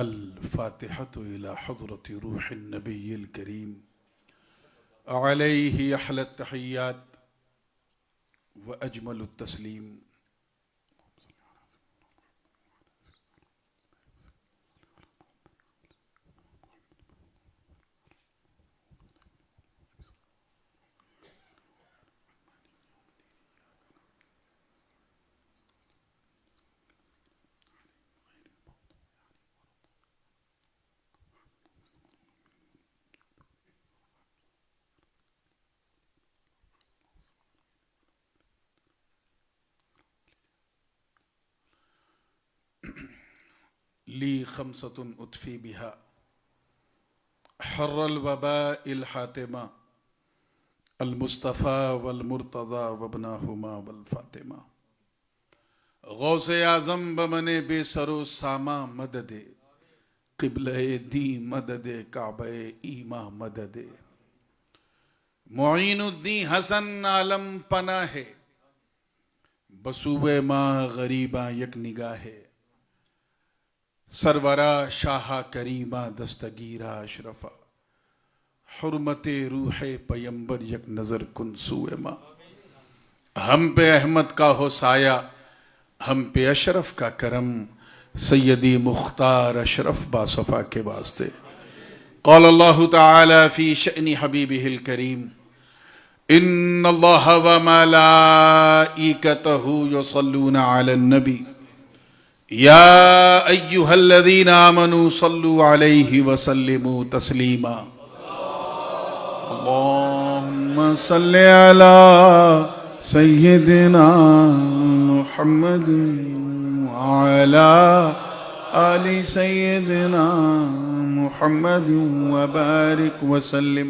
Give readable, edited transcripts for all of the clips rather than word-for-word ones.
الفاتحة إلى حضرة روح النبي الكريم عليه أحلى التحيات وأجمل التسليم. لي خمسة أطفي بها حر الوباء الحاتمة المصطفى والمرتضى وابناهما والفاطمة. غوث اعظم بمن بے سرو ساما مدد قبلہ دی مدد کعبہ ایما مدد معین الدین حسن عالم پناہ بسوبے ماں غریباں یک نگاہ سرورا شاہ کریمہ دستگیرہ اشرفہ حرمت روح پیمبر یک نظر کن سوئے ماں. ہم پہ احمد کا ہو سایہ ہم پہ اشرف کا کرم سیدی مختار اشرف باصفا کے واسطے. قال اللہ تعالی فی شأن حبیبہ الکریم ان اللہ وملائکتہ یصلون علی النبی یا ایہا الذین آمنوا صلوا علیہ وسلموا تسلیما. اللہم صلی علی سیدنا محمد وعلی آل سیدنا محمد وبارک وسلم.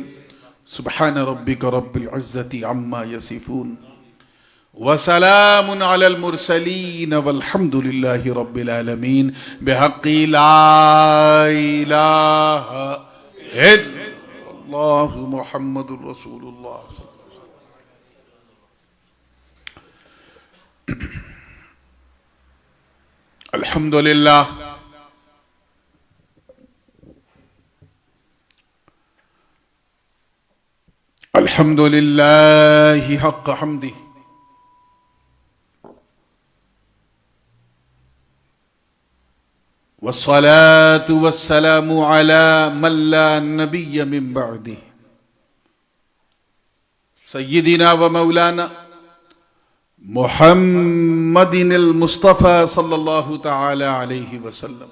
سبحان ربک رب العزت عما یصفون وسلام علی المرسلین والحمد للہ رب العالمین. بحق لا الہ الا اللہ محمد رسول اللہ. الحمدللہ الحمدللہ حق حمدہ والصلاة والسلام على من لا نبي من بعده سيدنا ومولانا محمد المصطفى صلى الله تعالى عليه وسلم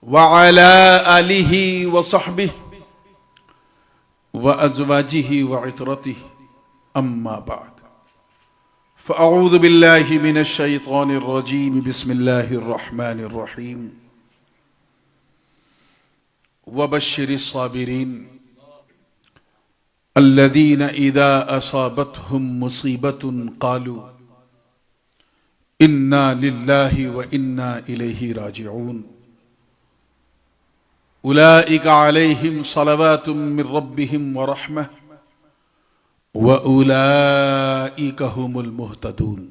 وعلى آله وصحبه وأزواجه وعطرته. أما بعد فأعوذ بالله من الشيطان الرجيم. بسم الله الرحمن الرحيم. وبشر الصابرين الذين إذا أصابتهم مصيبة قالوا إنا لله وإنا إليه راجعون. أولئك عليهم صلوات من ربهم ورحمة وَأُولَئِكَ هُمُ الْمُهْتَدُونَ.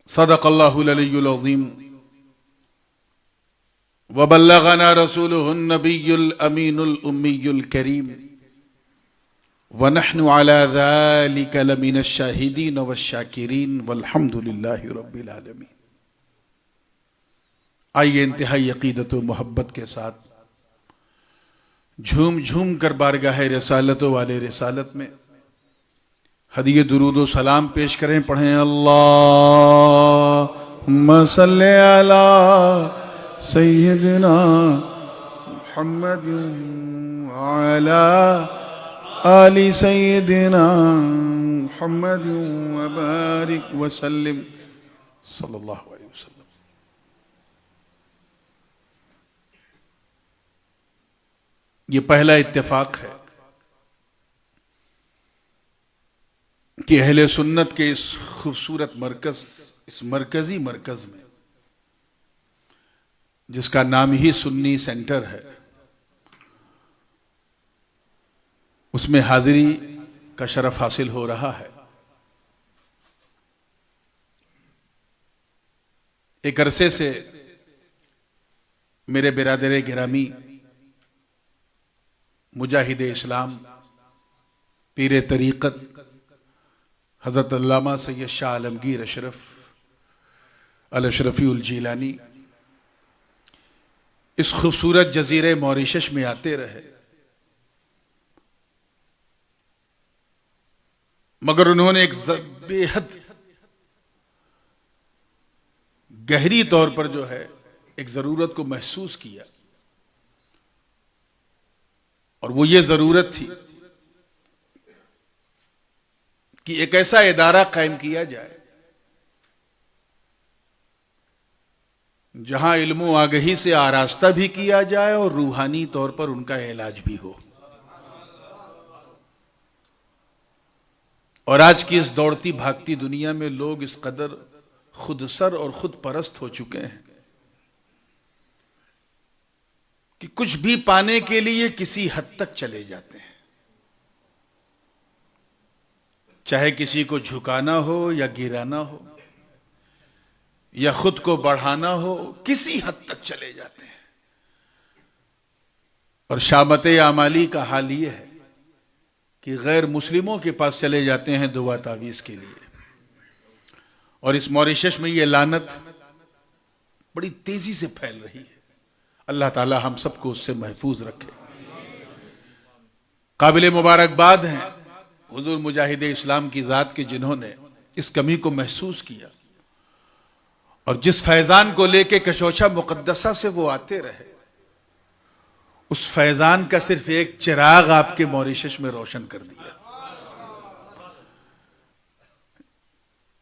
صدق الله العلي العظيم وبلغنا رسوله النبي الأمين الأمي الكريم ونحن على ذلك لمن الشاهدين والشاكرين والحمد لله رب العالمين. آئیے انتہائی عقیدت و محبت کے ساتھ جھوم جھوم کر بارگاہ رسالت والے رسالت میں ہدیہ درود و سلام پیش کریں. پڑھیں اللہم صلی علی سیدنا محمد وعلی آل سیدنا محمد وبارک وسلم صلی اللہ علیہ وسلم. یہ پہلا اتفاق ہے کہ اہل سنت کے اس خوبصورت مرکز، اس مرکزی مرکز میں جس کا نام ہی سنی سینٹر ہے، اس میں حاضری کا شرف حاصل ہو رہا ہے. ایک عرصے سے میرے برادر گرامی مجاہد اسلام پیر طریقت حضرت علامہ سید شاہ عالمگیر اشرف الاشرفی الجیلانی اس خوبصورت جزیرے موریشس میں آتے رہے، مگر انہوں نے ایک بے حد گہری طور پر جو ہے ایک ضرورت کو محسوس کیا، اور وہ یہ ضرورت تھی کہ ایک ایسا ادارہ قائم کیا جائے جہاں علم و آگہی سے آراستہ بھی کیا جائے اور روحانی طور پر ان کا علاج بھی ہو۔ اور آج کی اس دوڑتی بھاگتی دنیا میں لوگ اس قدر خود سر اور خود پرست ہو چکے ہیں کہ کچھ بھی پانے کے لیے کسی حد تک چلے جاتے ہیں، چاہے کسی کو جھکانا ہو یا گرانا ہو یا خود کو بڑھانا ہو، کسی حد تک چلے جاتے ہیں۔ اور شامت اعمالی کا حال یہ ہے کہ غیر مسلموں کے پاس چلے جاتے ہیں دعا تعویذ کے لیے، اور اس موریشس میں یہ لعنت بڑی تیزی سے پھیل رہی ہے۔ اللہ تعالی ہم سب کو اس سے محفوظ رکھے۔ قابل مبارکباد ہیں حضور مجاہد اسلام کی ذات کے جنہوں نے اس کمی کو محسوس کیا، اور جس فیضان کو لے کے کشوچھا مقدسہ سے وہ آتے رہے، اس فیضان کا صرف ایک چراغ آپ کے موریشس میں روشن کر دیا۔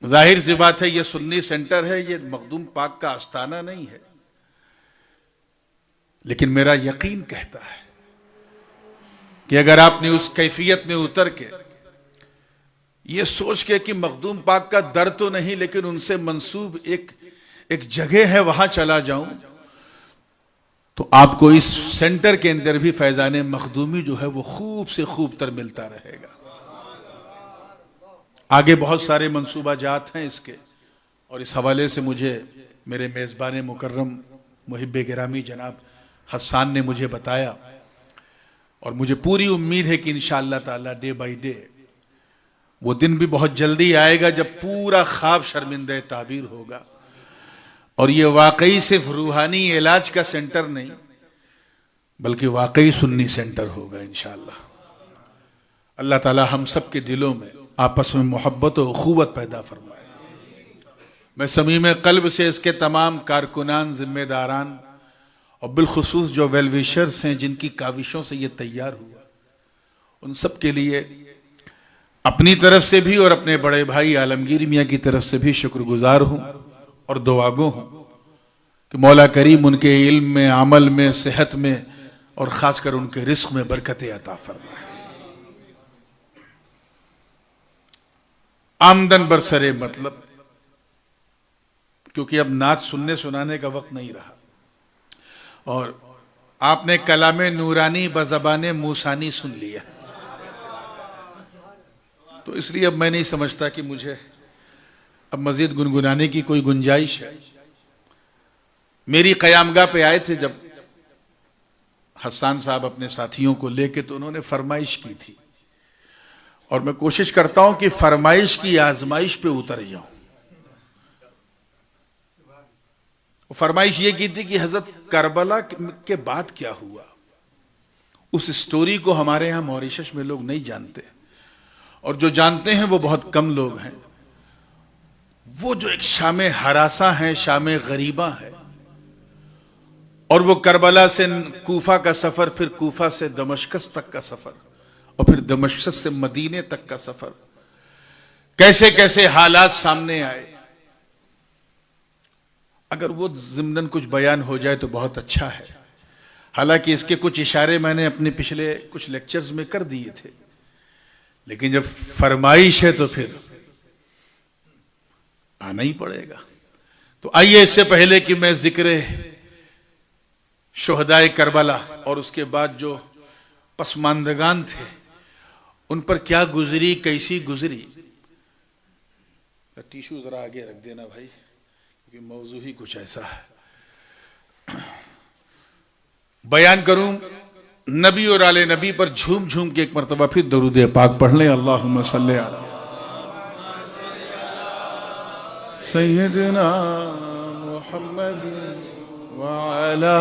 ظاہر سی بات ہے یہ سنی سینٹر ہے، یہ مخدوم پاک کا آستانہ نہیں ہے، لیکن میرا یقین کہتا ہے کہ اگر آپ نے اس کیفیت میں اتر کے یہ سوچ کے کہ مخدوم پاک کا در تو نہیں لیکن ان سے منسوب ایک جگہ ہے وہاں چلا جاؤں، تو آپ کو اس سینٹر کے اندر بھی فیضان مخدومی جو ہے وہ خوب سے خوب تر ملتا رہے گا۔ آگے بہت سارے منصوبہ جات ہیں اس کے، اور اس حوالے سے مجھے میرے میزبان مکرم محب گرامی جناب حسان نے مجھے بتایا، اور مجھے پوری امید ہے کہ انشاءاللہ تعالی ڈے بائی ڈے وہ دن بھی بہت جلدی آئے گا جب پورا خواب شرمندہ تعبیر ہوگا، اور یہ واقعی صرف روحانی علاج کا سینٹر نہیں بلکہ واقعی سنی سینٹر ہوگا انشاءاللہ۔ اللہ تعالی ہم سب کے دلوں میں آپس میں محبت و اخوت پیدا فرمائے۔ میں صمیم قلب سے اس کے تمام کارکنان، ذمہ داران اور بالخصوص جو ویل ویشرز ہیں جن کی کاوشوں سے یہ تیار ہوا، ان سب کے لیے اپنی طرف سے بھی اور اپنے بڑے بھائی عالمگیر میاں کی طرف سے بھی شکر گزار ہوں اور دعا گو ہوں کہ مولا کریم ان کے علم میں، عمل میں، صحت میں اور خاص کر ان کے رزق میں برکت عطا فرمائے۔ آمدن برسر مطلب، کیونکہ اب نعت سننے سنانے کا وقت نہیں رہا، اور آپ نے کلام نورانی بزبان موسانی سن لیا، تو اس لیے اب میں نہیں سمجھتا کہ مجھے اب مزید گنگنانے کی کوئی گنجائش ہے۔ میری قیامگاہ پہ آئے تھے جب حسان صاحب اپنے ساتھیوں کو لے کے، تو انہوں نے فرمائش کی تھی، اور میں کوشش کرتا ہوں کہ فرمائش کی آزمائش پہ اتر جاؤں۔ فرمائش یہ کی تھی کہ حضرت کربلا کے بعد کیا ہوا، اس سٹوری کو ہمارے ہاں موریشس میں لوگ نہیں جانتے، اور جو جانتے ہیں وہ بہت کم لوگ ہیں۔ وہ جو ایک شام ہراساں ہے، شام غریبہ ہے، اور وہ کربلا سے کوفہ کا سفر، پھر کوفہ سے دمشقس تک کا سفر، اور پھر دمشقس سے مدینے تک کا سفر، کیسے کیسے حالات سامنے آئے، اگر وہ ضمناً کچھ بیان ہو جائے تو بہت اچھا ہے۔ حالانکہ اس کے کچھ اشارے میں نے اپنے پچھلے کچھ لیکچرز میں کر دیے تھے، لیکن جب فرمائش ہے تو پھر آنا ہی پڑے گا۔ تو آئیے اس سے پہلے کہ میں ذکر شہدائے کربلا اور اس کے بعد جو پسماندگان تھے ان پر کیا گزری، کیسی گزری، ٹیشو ذرا آگے رکھ دینا بھائی، کہ موضوع ہی کچھ ایسا ہے. بیان کروں نبی اور آل نبی پر جھوم جھوم کے ایک مرتبہ پھر درود پاک پڑھ لیں. اللہم صلی علی سیدنا محمد وعلی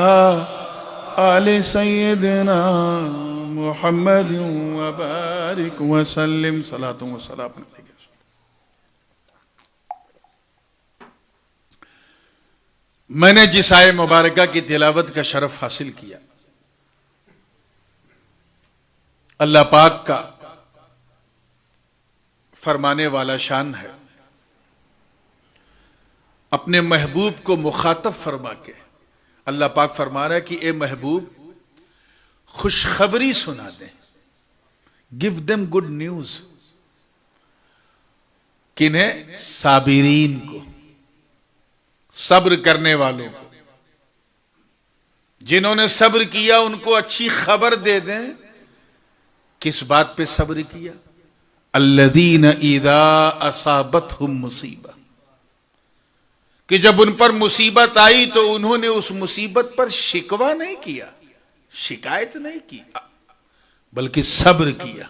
آل سیدنا محمد وبارک وسلم. صلاۃ و سلام علیہ. میں نے جس آیہ مبارکہ کی تلاوت کا شرف حاصل کیا، اللہ پاک کا فرمانے والا شان ہے، اپنے محبوب کو مخاطب فرما کے اللہ پاک فرما رہا ہے کہ اے محبوب خوشخبری سنا دیں. give them good news. کنہیں؟ صابرین کو، صبر کرنے والوں کو، جنہوں نے صبر کیا ان کو اچھی خبر دے دیں. کس بات پہ صبر کیا؟ الذین اذا اصابتہم مصیبہ، کہ جب ان پر مصیبت آئی تو انہوں نے اس مصیبت پر شکوہ نہیں کیا، شکایت نہیں کی، بلکہ صبر کیا.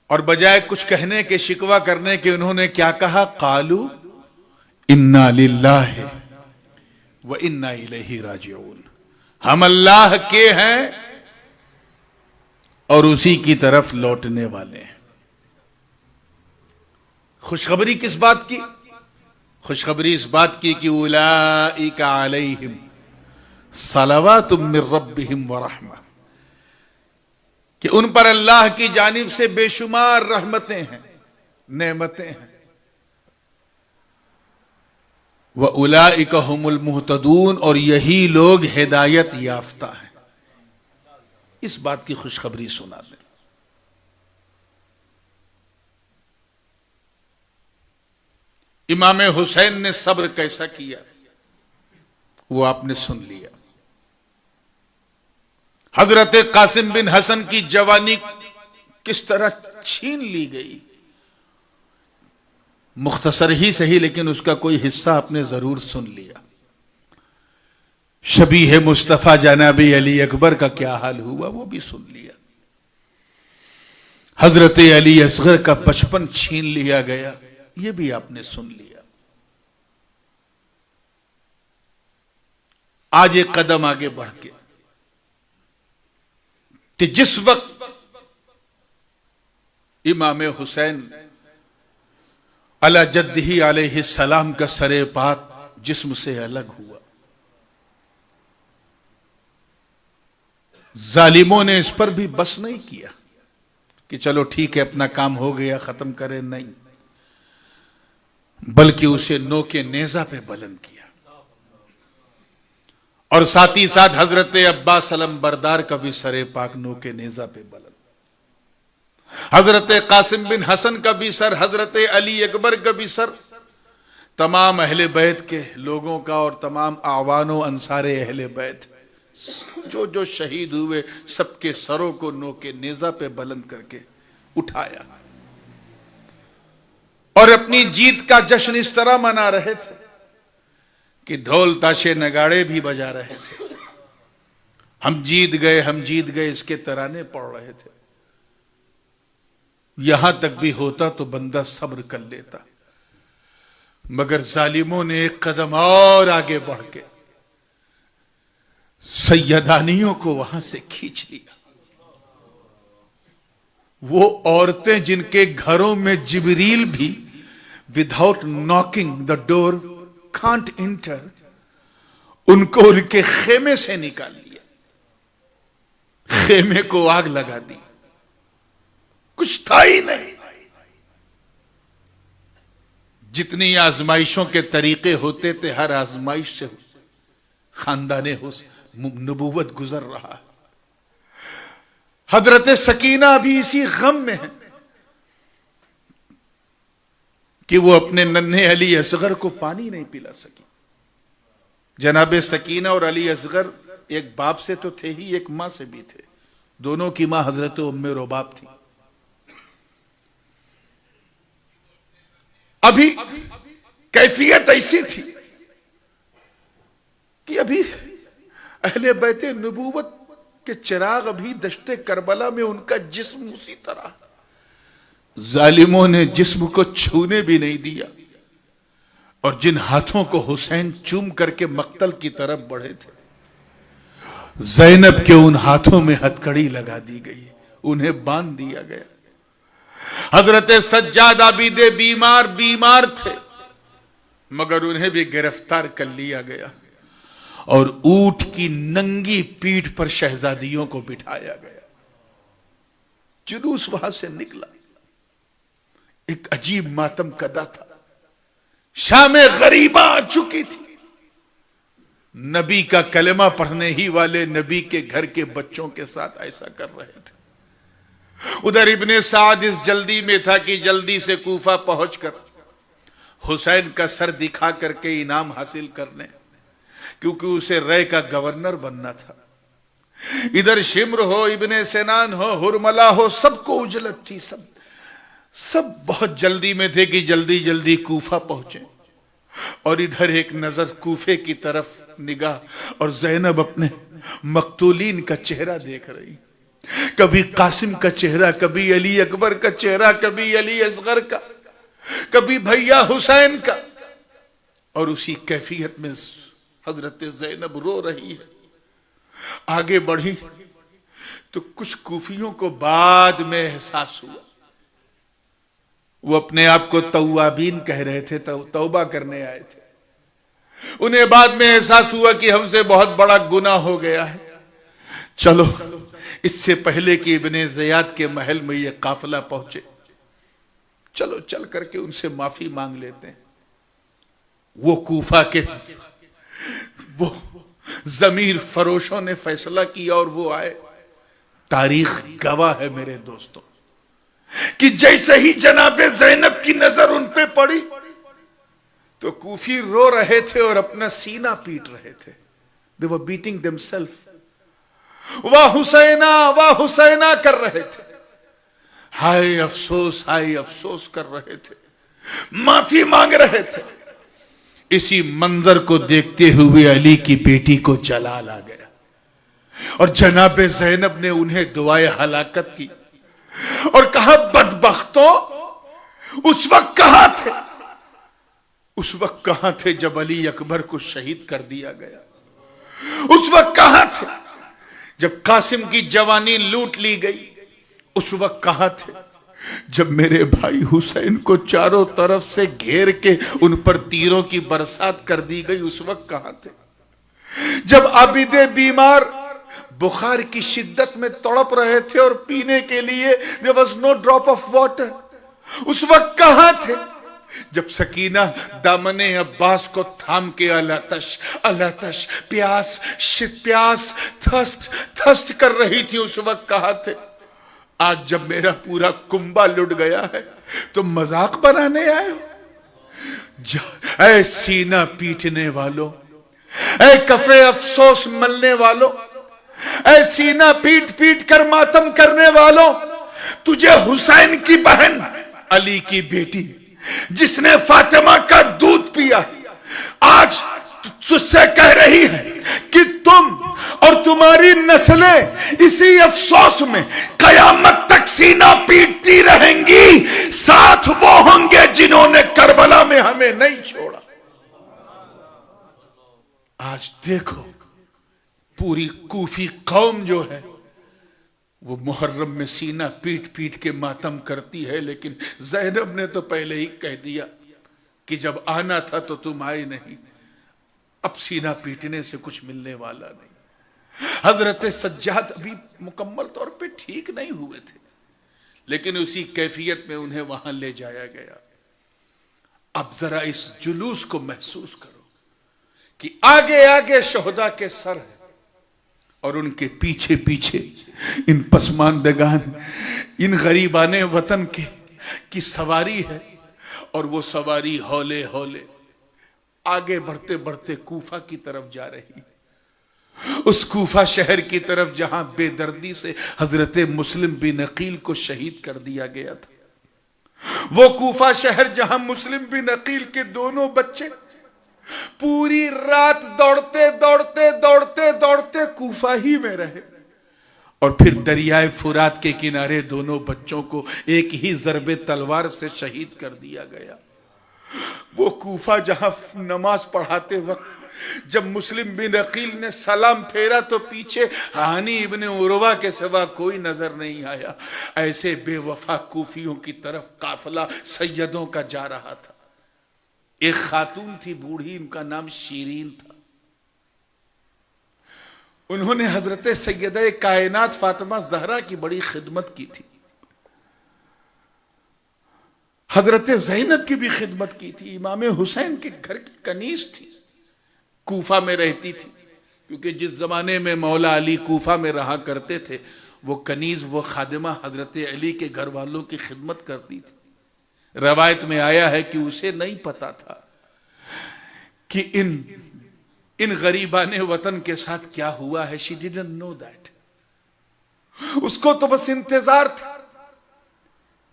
اور بجائے کچھ کہنے کے، شکوہ کرنے کے، انہوں نے کیا کہا؟ قالوا انا للہ وانا الیہ راجعون. ہم اللہ کے ہیں اور اسی کی طرف لوٹنے والے ہیں. خوشخبری کس بات کی؟ خوشخبری اس بات کی کہ اولئک علیہم صلوات من ربہم ورحمہ، کہ ان پر اللہ کی جانب سے بے شمار رحمتیں ہیں، نعمتیں ہیں. وَأُولَئِكَ هُمُ الْمُهْتَدُونَ، اور یہی لوگ ہدایت یافتہ ہیں. اس بات کی خوشخبری سنا دیں. امام حسین نے صبر کیسا کیا وہ آپ نے سن لیا. حضرت قاسم بن حسن کی جوانی کس طرح چھین لی گئی، مختصر ہی صحیح لیکن اس کا کوئی حصہ آپ نے ضرور سن لیا. شبیہ مصطفیٰ جناب علی اکبر کا کیا حال ہوا وہ بھی سن لیا. حضرت علی اصغر کا بچپن چھین لیا گیا یہ بھی آپ نے سن لیا. آج ایک قدم آگے بڑھ کے کہ جس وقت امام حسین علی جدہ علیہ السلام کا سر پاک جسم سے الگ ہوا، ظالموں نے اس پر بھی بس نہیں کیا کہ چلو ٹھیک ہے اپنا کام ہو گیا ختم کریں، نہیں، بلکہ اسے نوک نیزہ پہ بلند کیا. اور ساتھ ہی ساتھ حضرت عباس علم بردار کا بھی سر پاک نوک نیزہ پہ بلند، حضرت قاسم بن حسن کا بھی سر، حضرت علی اکبر کا بھی سر، تمام اہل بیت کے لوگوں کا اور تمام اعوان و انصار اہل بیت جو جو شہید ہوئے سب کے سروں کو نوک نیزہ پہ بلند کر کے اٹھایا اور اپنی جیت کا جشن اس طرح منا رہے تھے کہ ڈھول تاشے نگاڑے بھی بجا رہے تھے. ہم جیت گئے، ہم جیت گئے اس کے ترانے پڑھ رہے تھے. یہاں تک بھی ہوتا تو بندہ صبر کر لیتا، مگر ظالموں نے ایک قدم اور آگے بڑھ کے سیدانیوں کو وہاں سے کھینچ لیا. وہ عورتیں جن کے گھروں میں جبریل بھی without knocking the door can't enter، ان کو ان کے خیمے سے نکال لیا، خیمے کو آگ لگا دی، کچھ تھا ہی نہیں. جتنی آزمائشوں کے طریقے ہوتے تھے ہر آزمائش سے خاندان نبوت گزر رہا. حضرت سکینہ بھی اسی غم میں ہے کہ وہ اپنے ننھے علی اصغر کو پانی نہیں پلا سکی. جناب سکینہ اور علی اصغر ایک باپ سے تو تھے ہی، ایک ماں سے بھی تھے. دونوں کی ماں حضرت ام رباب تھی. ابھی کیفیت ایسی تھی کہ ابھی اہل بیت نبوت کے چراغ ابھی دشت کربلا میں ان کا جسم اسی طرح، ظالموں نے جسم کو چھونے بھی نہیں دیا، اور جن ہاتھوں کو حسین چوم کر کے مقتل کی طرف بڑھے تھے، زینب کے ان ہاتھوں میں ہتھکڑی لگا دی گئی، انہیں باندھ دیا گیا۔ حضرت سجاد عابد بیمار تھے، مگر انہیں بھی گرفتار کر لیا گیا، اور اونٹ کی ننگی پیٹھ پر شہزادیوں کو بٹھایا گیا۔ جلوس وہاں سے نکلا، ایک عجیب ماتم کدا تھا، شام غریبہ آ چکی تھی، نبی کا کلمہ پڑھنے ہی والے نبی کے گھر کے بچوں کے ساتھ ایسا کر رہے تھے۔ ادھر ابن سعد اس جلدی میں تھا کہ جلدی سے کوفہ پہنچ کر حسین کا سر دکھا کر کے انعام حاصل کرنے، کیونکہ اسے رے کا گورنر بننا تھا۔ ادھر شمر ہو، ابن سنان ہو، ہرملہ ہو، سب کو اجلت تھی، سب بہت جلدی میں تھے کہ جلدی جلدی کوفہ پہنچے، اور ادھر ایک نظر کوفے کی طرف نگاہ، اور زینب اپنے مقتولین کا چہرہ دیکھ رہی، کبھی قاسم کا چہرہ، کبھی علی اکبر کا چہرہ، کبھی علی اصغر کا، کبھی بھیا حسین کا، اور اسی کیفیت میں حضرت زینب رو رہی ہے۔ آگے بڑھی تو کچھ کوفیوں کو بعد میں احساس ہوا، وہ اپنے آپ کو توابین کہہ رہے تھے، توبہ کرنے آئے تھے، انہیں بعد میں احساس ہوا کہ ہم سے بہت بڑا گناہ ہو گیا ہے، چلو اس سے پہلے کہ ابن زیاد کے محل میں یہ قافلہ پہنچے، چلو چل کر کے ان سے معافی مانگ لیتے ہیں۔ وہ کوفہ کے وہ ضمیر فروشوں نے فیصلہ کیا اور وہ آئے۔ تاریخ گواہ ہے میرے دوستوں کہ جیسے ہی جناب زینب کی نظر ان پہ پڑی تو کوفی رو رہے تھے اور اپنا سینہ پیٹ رہے تھے۔ They were beating themselves. واہ حسینہ واہ حسینہ کر رہے تھے، ہائے افسوس کر رہے تھے، معافی مانگ رہے تھے۔ اسی منظر کو دیکھتے ہوئے علی کی بیٹی کو جلال آ گیا، اور جناب زینب نے انہیں دعائے ہلاکت کی اور کہا بدبختوں، اس وقت کہاں تھے؟ اس وقت کہاں تھے جب علی اکبر کو شہید کر دیا گیا؟ اس وقت کہاں تھے جب قاسم کی جوانی لوٹ لی گئی؟ اس وقت کہاں تھے جب میرے بھائی حسین کو چاروں طرف سے گھیر کے ان پر تیروں کی برسات کر دی گئی؟ اس وقت کہاں تھے جب عابد بیمار بخار کی شدت میں تڑپ رہے تھے اور پینے کے لیے there was no drop of water؟ اس وقت کہاں تھے جب سکینہ دامن عباس کو تھام کے الاتش پیاس تھست کر رہی تھی؟ اس وقت کہاں تھے؟ آج جب میرا پورا کنبہ لٹ گیا ہے تو مذاق بنانے آئے ہو؟ اے سینہ پیٹنے والوں، اے کفے افسوس ملنے والوں، اے سینہ پیٹ کر ماتم کرنے والوں، تجھے حسین کی بہن علی کی بیٹی جس نے فاطمہ کا دودھ پیا آج تجھ سے کہہ رہی ہے کہ تم اور تمہاری نسلیں اسی افسوس میں قیامت تک سینہ پیٹتی رہیں گی، ساتھ وہ ہوں گے جنہوں نے کربلا میں ہمیں نہیں چھوڑا۔ آج دیکھو پوری کوفی قوم جو ہے وہ محرم میں سینہ پیٹ کے ماتم کرتی ہے، لیکن زینب نے تو پہلے ہی کہہ دیا کہ جب آنا تھا تو تم آئے نہیں، اب سینہ پیٹنے سے کچھ ملنے والا نہیں۔ حضرت سجاد ابھی مکمل طور پہ ٹھیک نہیں ہوئے تھے، لیکن اسی کیفیت میں انہیں وہاں لے جایا گیا۔ اب ذرا اس جلوس کو محسوس کرو کہ آگے آگے شہداء کے سر ہیں اور ان کے پیچھے پیچھے ان پسماندگان، ان غریبان وطن کی سواری ہے، اور وہ سواری ہولے ہولے آگے بڑھتے بڑھتے کوفہ کی طرف جا رہی، اس کوفہ شہر کی طرف جہاں بے دردی سے حضرت مسلم بن عقیل کو شہید کر دیا گیا تھا۔ وہ کوفہ شہر جہاں مسلم بن عقیل کے دونوں بچے پوری رات دوڑتے دوڑتے دوڑتے دوڑتے کوفہ ہی میں رہے، اور پھر دریائے فرات کے کنارے دونوں بچوں کو ایک ہی ضرب تلوار سے شہید کر دیا گیا۔ وہ کوفہ جہاں نماز پڑھاتے وقت جب مسلم بن عقیل نے سلام پھیرا تو پیچھے ہانی ابن عروہ کے سوا کوئی نظر نہیں آیا۔ ایسے بے وفا کوفیوں کی طرف قافلہ سیدوں کا جا رہا تھا۔ ایک خاتون تھی بوڑھی، ان کا نام شیرین تھا۔ انہوں نے حضرت سیدہ کائنات فاطمہ زہرا کی بڑی خدمت کی تھی، حضرت زینب کی بھی خدمت کی تھی، امام حسین کے گھر کی کنیز تھی، کوفہ میں رہتی تھی، کیونکہ جس زمانے میں مولا علی کوفہ میں رہا کرتے تھے وہ کنیز، وہ خادمہ حضرت علی کے گھر والوں کی خدمت کرتی تھی۔ روایت میں آیا ہے کہ اسے نہیں پتا تھا کہ ان غریبان وطن کے ساتھ کیا ہوا ہے۔ she didn't know that۔ اس کو تو بس انتظار تھا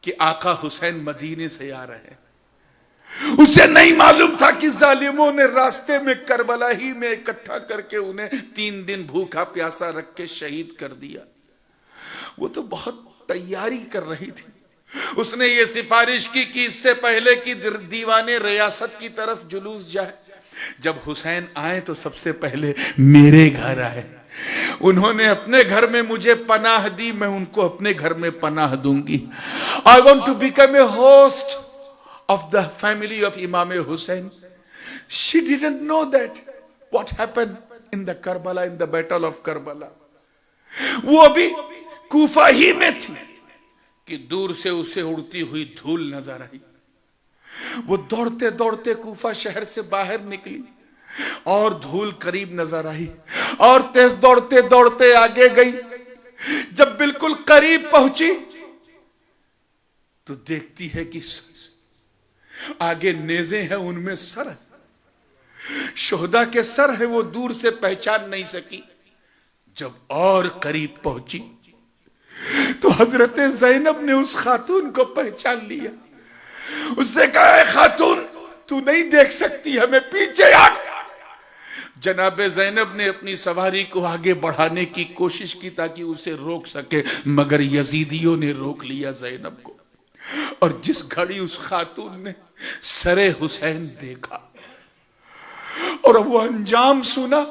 کہ آقا حسین مدینے سے آ رہے ہیں۔ اسے نہیں معلوم تھا کہ ظالموں نے راستے میں کربلا ہی میں اکٹھا کر کے انہیں 3 دن بھوکا پیاسا رکھ کے شہید کر دیا۔ وہ تو بہت تیاری کر رہی تھی، اس نے یہ سفارش کی کہ اس سے پہلے کہ دیوان ریاست کی طرف جلوس جائے، جب حسین آئے تو سب سے پہلے میرے گھر آئے۔ انہوں نے اپنے گھر میں مجھے پناہ دی، میں ان کو اپنے گھر میں پناہ دوں گی۔ I want to become a host of the family of Imam Hussein۔ She didn't know that what happened in the Karbala, in the battle of Karbala۔ وہ بھی کوفہ ہی میں تھی کہ دور سے اسے اڑتی ہوئی دھول نظر آئی۔ وہ دوڑتے دوڑتے کوفہ شہر سے باہر نکلی اور دھول قریب نظر آئی، اور تیز دوڑتے دوڑتے آگے گئی۔ جب بالکل قریب پہنچی تو دیکھتی ہے کہ آگے نیزے ہیں، ان میں سر ہے، شہداء کے سر ہے، وہ دور سے پہچان نہیں سکی۔ جب اور قریب پہنچی تو حضرت زینب نے اس خاتون کو پہچان لیا۔ اس نے کہا، اے خاتون تو نہیں دیکھ سکتی، ہمیں پیچھے آ۔ جناب زینب نے اپنی سواری کو آگے بڑھانے کی کوشش کی تاکہ اسے روک سکے، مگر یزیدیوں نے روک لیا زینب کو۔ اور جس گھڑی اس خاتون نے سر حسین دیکھا اور وہ انجام سنا،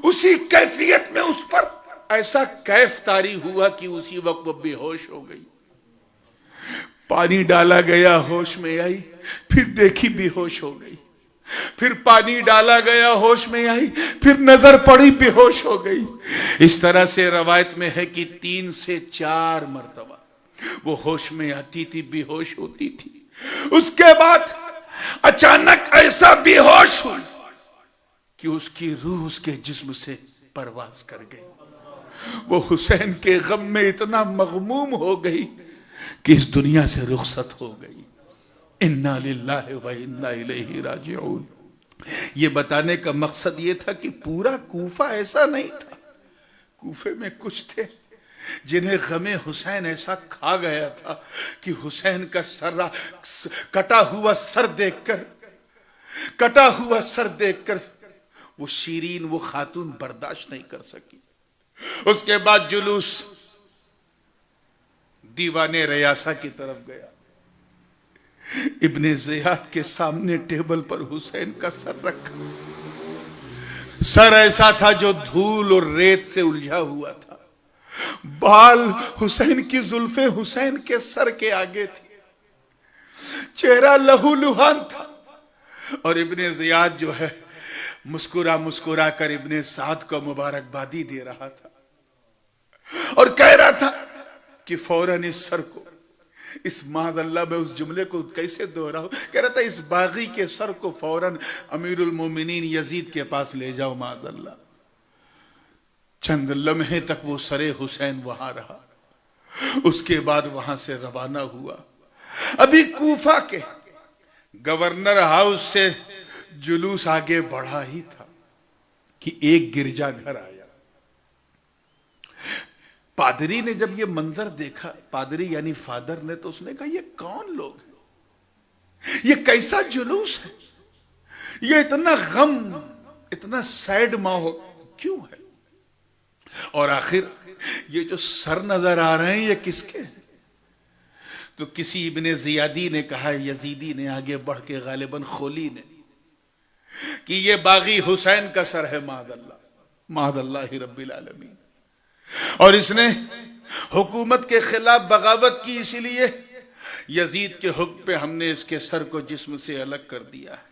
اسی کیفیت میں اس پر ایسا کیف طاری ہوا کہ اسی وقت وہ بے ہوش ہو گئی۔ پانی ڈالا گیا، ہوش میں آئی، پھر دیکھی بے ہوش ہو گئی، پھر پانی ڈالا گیا، ہوش میں آئی، پھر نظر پڑی، بے ہوش ہو گئی۔ اس طرح سے روایت میں ہے کہ 3 سے 4 مرتبہ وہ ہوش میں آتی تھی، بے ہوش ہوتی تھی۔ اس کے بعد اچانک ایسا بے ہوش ہوئی کہ اس کی روح اس کے جسم سے پرواز کر گئی۔ وہ حسین کے غم میں اتنا مغموم ہو گئی کہ اس دنیا سے رخصت ہو گئی۔ انا للہ و انا الیہ راجعون۔ یہ بتانے کا مقصد یہ تھا کہ پورا کوفہ ایسا نہیں تھا، کوفے میں کچھ تھے جنہیں غم حسین ایسا کھا گیا تھا کہ حسین کا کٹا ہوا سر دیکھ کر وہ شیرین، وہ خاتون برداشت نہیں کر سکی۔ اس کے بعد جلوس دیوان ریاسہ کی طرف گیا۔ ابن زیاد کے سامنے ٹیبل پر حسین کا سر رکھا۔ سر ایسا تھا جو دھول اور ریت سے الجھا ہوا تھا، بال حسین کی زلفیں حسین کے سر کے آگے تھی، چہرہ لہو لہان تھا، اور ابن زیاد جو ہے مسکرا کر ابن سعد کو مبارکبادی دے رہا تھا، اور کہہ رہا تھا کہ فوراً اس سر کو، اس معاذ اللہ میں اس جملے کو کیسے دہراؤں، کہہ رہا تھا اس باغی کے سر کو فوراً امیر المومنین یزید کے پاس لے جاؤ معاذ اللہ۔ چند لمحے تک وہ سر حسین وہاں رہا، اس کے بعد وہاں سے روانہ ہوا۔ ابھی کوفہ کے گورنر ہاؤس سے جلوس آگے بڑھا ہی تھا کہ ایک گرجا گھر آیا۔ پادری نے جب یہ منظر دیکھا، پادری یعنی فادر نے، تو اس نے کہا یہ کون لوگ ہیں؟ یہ کیسا جلوس ہے؟ یہ اتنا غم، اتنا سیڈ ماحول کیوں ہے؟ اور آخر یہ جو سر نظر آ رہے ہیں یہ کس کے ہیں؟ تو کسی ابن زیادی نے کہا، یزیدی نے آگے بڑھ کے، غالباً خولی نے، کہ یہ باغی حسین کا سر ہے، معاذ اللہ رب العالمین، اور اس نے حکومت کے خلاف بغاوت کی، اسی لیے یزید کے حکم پہ ہم نے اس کے سر کو جسم سے الگ کر دیا ہے۔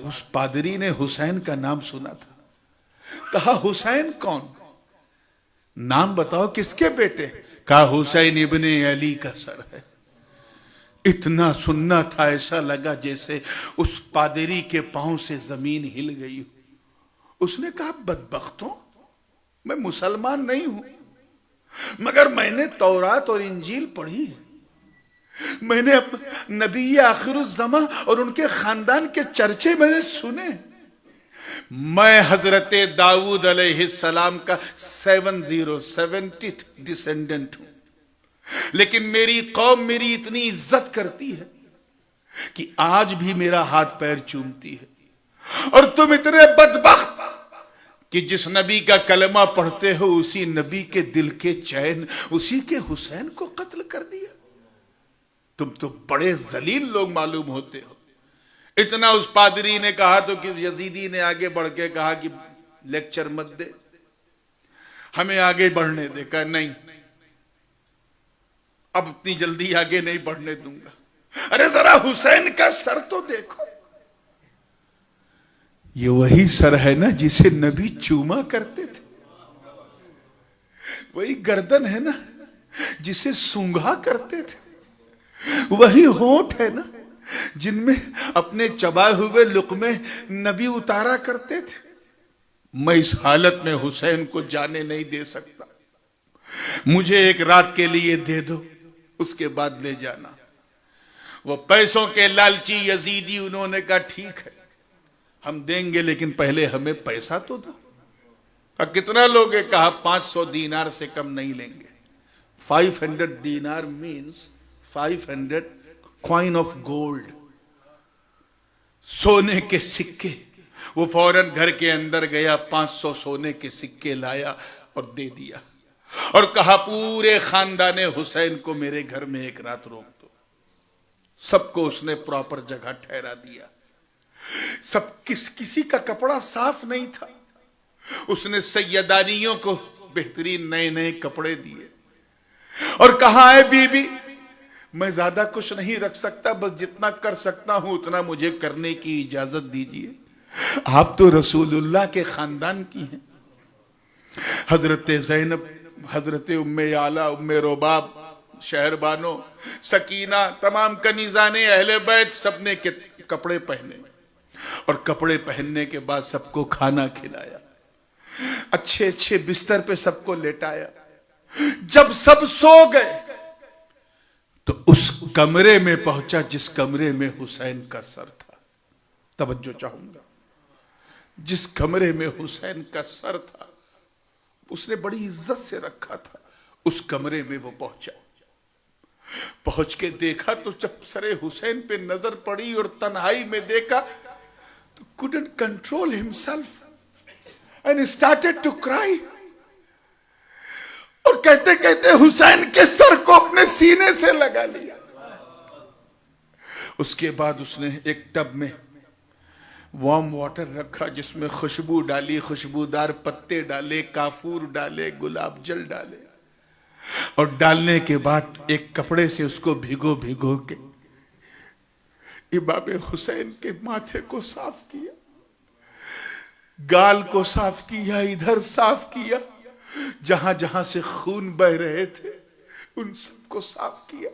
اس پادری نے حسین کا نام سنا تھا، کہا حسین کون؟ نام بتاؤ کس کے بیٹے؟ کہا حسین ابن علی کا سر ہے۔ اتنا سننا تھا، ایسا لگا جیسے اس پادری کے پاؤں سے زمین ہل گئی ہو۔ اس نے کہا بدبختوں، میں مسلمان نہیں ہوں، مگر میں نے تورات اور انجیل پڑھی ہے، میں نے نبی آخر الزمان اور ان کے خاندان کے چرچے میں نے سنے، میں حضرت داؤد علیہ السلام کا 70th ڈسینڈنٹ ہوں، لیکن میری قوم میری اتنی عزت کرتی ہے کہ آج بھی میرا ہاتھ پیر چومتی ہے، اور تم اتنے بدبخت کہ جس نبی کا کلمہ پڑھتے ہو اسی نبی کے دل کے چین، اسی کے حسین کو قتل کر دیا۔ تم تو بڑے ذلیل لوگ معلوم ہوتے ہو۔ اتنا اس پادری نے کہا تو کہ یزیدی نے آگے بڑھ کے کہا کہ لیکچر مت دے، ہمیں آگے بڑھنے دے۔ کہا نہیں، اب اتنی جلدی آگے نہیں بڑھنے دوں گا۔ ارے ذرا حسین کا سر تو دیکھو، یہ وہی سر ہے نا جسے نبی چوما کرتے تھے، وہی گردن ہے نا جسے سونگھا کرتے تھے، وہی ہونٹ ہے نا جن میں اپنے چبائے ہوئے لقمے نبی اتارا کرتے تھے۔ میں اس حالت میں حسین کو جانے نہیں دے سکتا، مجھے ایک رات کے لیے دے دو، اس کے بعد لے جانا۔ وہ پیسوں کے لالچی یزیدی انہوں نے کہا ٹھیک ہے ہم دیں گے، لیکن پہلے ہمیں پیسہ تو دو۔ کتنا لوگے؟ کہا 500 دینار سے کم نہیں لیں گے۔ 500 دینار means 500 coin of gold، سونے کے سکے۔ وہ فوراً گھر کے اندر گیا، 500 سونے کے سکے لایا اور دے دیا، اور کہا پورے خاندان حسین کو میرے گھر میں ایک رات روک دو۔ سب کو اس نے پراپر جگہ ٹھہرا دیا۔ کسی کا کپڑا صاف نہیں تھا، اس نے سیدانیوں کو بہترین نئے نئے کپڑے دیے، اور کہا اے بی بی میں زیادہ کچھ نہیں رکھ سکتا، بس جتنا کر سکتا ہوں اتنا مجھے کرنے کی اجازت دیجیے۔ آپ تو رسول اللہ کے خاندان کی ہیں۔ حضرت زینب، حضرت ام یعلا، ام رباب، شہر بانو، سکینہ، تمام کنیزان اہل بیت، سب نے کپڑے پہنے، اور کپڑے پہننے کے بعد سب کو کھانا کھلایا، اچھے اچھے بستر پہ سب کو لیٹایا۔ جب سب سو گئے تو اس کمرے میں پہنچا جس کمرے میں حسین کا سر تھا۔ توجہ چاہوں گا، جس کمرے میں حسین کا سر تھا اس نے بڑی عزت سے رکھا تھا، اس کمرے میں وہ پہنچا۔ پہنچ کے دیکھا تو جب سر حسین پہ نظر پڑی اور تنہائی میں دیکھا تو couldn't control himself and started to cry، اور کہتے کہتے حسین کے سر کو اپنے سینے سے لگا لیا۔ اس کے بعد اس نے ایک ٹب میں وارم واٹر رکھا، جس میں خوشبو ڈالی، خوشبودار پتے ڈالے، کافور ڈالے، گلاب جل ڈالے، اور ڈالنے کے بعد ایک کپڑے سے اس کو بھگو بھگو کے امام حسین کے ماتھے کو صاف کیا، گال کو صاف کیا، ادھر صاف کیا، جہاں جہاں سے خون بہ رہے تھے ان سب کو صاف کیا،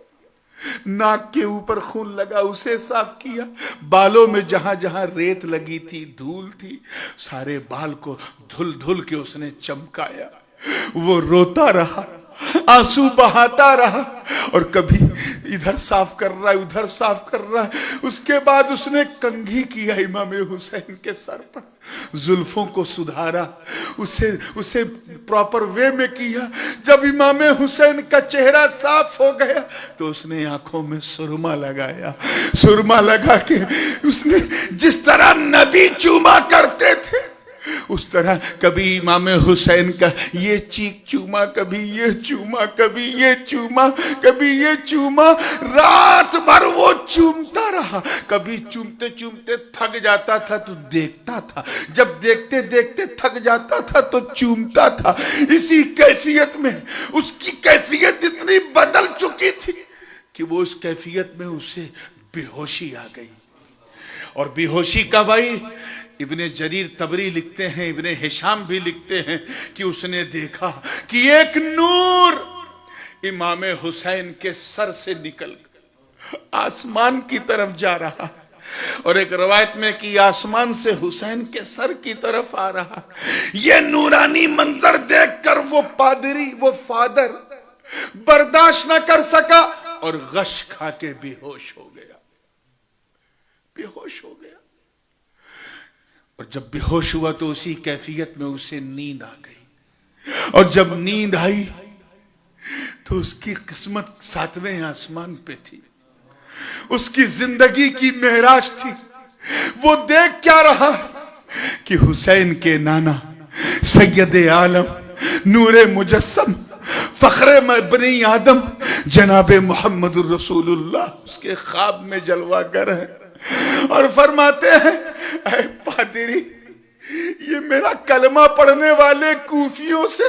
ناک کے اوپر خون لگا اسے صاف کیا، بالوں میں جہاں جہاں ریت لگی تھی، دھول تھی، سارے بال کو دھل دھل کے اس نے چمکایا۔ وہ روتا رہا آنسو بہاتا رہا، اور کبھی ادھر صاف کر رہا ہے ادھر صاف کر رہا ہے۔ اس کے بعد اس نے کنگھی کیا امام حسین کے سر پر، زلفوں کو سدھارا، اسے پراپر وے میں کیا۔ جب امام حسین کا چہرہ صاف ہو گیا تو اس نے آنکھوں میں سرما لگایا، سرما لگا کے اس نے جس طرح نبی چوما کرتے تھے اس طرح کبھی امام حسین کا یہ چیک چوما، کبھی یہ چوما، کبھی یہ چوما، کبھی یہ چوما، رات بھر وہ چومتا رہا۔ کبھی چومتے چومتے تھک جاتا تھا تو دیکھتا تھا، جب دیکھتے دیکھتے تھک جاتا تھا تو چومتا تھا۔ اسی کیفیت میں اس کی کیفیت اتنی بدل چکی تھی کہ وہ اس کیفیت میں اسے بے ہوشی آ گئی۔ اور بے ہوشی کب آئی؟ ابن جریر طبری لکھتے ہیں، ابن ہشام بھی لکھتے ہیں کہ اس نے دیکھا کہ ایک نور امام حسین کے سر سے نکل آسمان کی طرف جا رہا، اور ایک روایت میں کہ آسمان سے حسین کے سر کی طرف آ رہا۔ یہ نورانی منظر دیکھ کر وہ پادری، وہ فادر برداشت نہ کر سکا اور غش کھا کے بے ہوش ہو گیا، بے ہوش ہو گیا۔ اور جب بے ہوش ہوا تو اسی کیفیت میں اسے نیند آ گئی، اور جب نیند آئی تو اس کی قسمت 7ویں آسمان پہ تھی، اس کی زندگی کی معراج تھی۔ وہ دیکھ کیا رہا کہ حسین کے نانا سید عالم نور مجسم فخر بنی آدم جناب محمد الرسول اللہ اس کے خواب میں جلوہ گر ہے، اور فرماتے ہیں اے پادری، یہ میرا کلمہ پڑھنے والے کوفیوں سے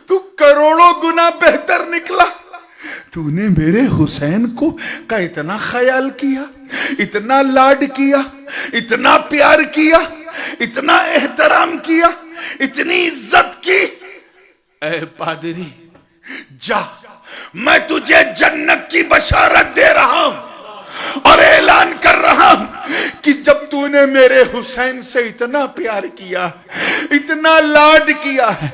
تو کروڑوں گنا بہتر نکلا۔ تو نے میرے حسین کو کا اتنا خیال کیا، اتنا لاڈ کیا، اتنا پیار کیا، اتنا احترام کیا، اتنی عزت کی۔ اے پادری جا، میں تجھے جنت کی بشارت دے رہا ہوں اور اعلان کر رہا ہوں کہ جب تو نے میرے حسین سے اتنا پیار کیا، اتنا لاڈ کیا ہے،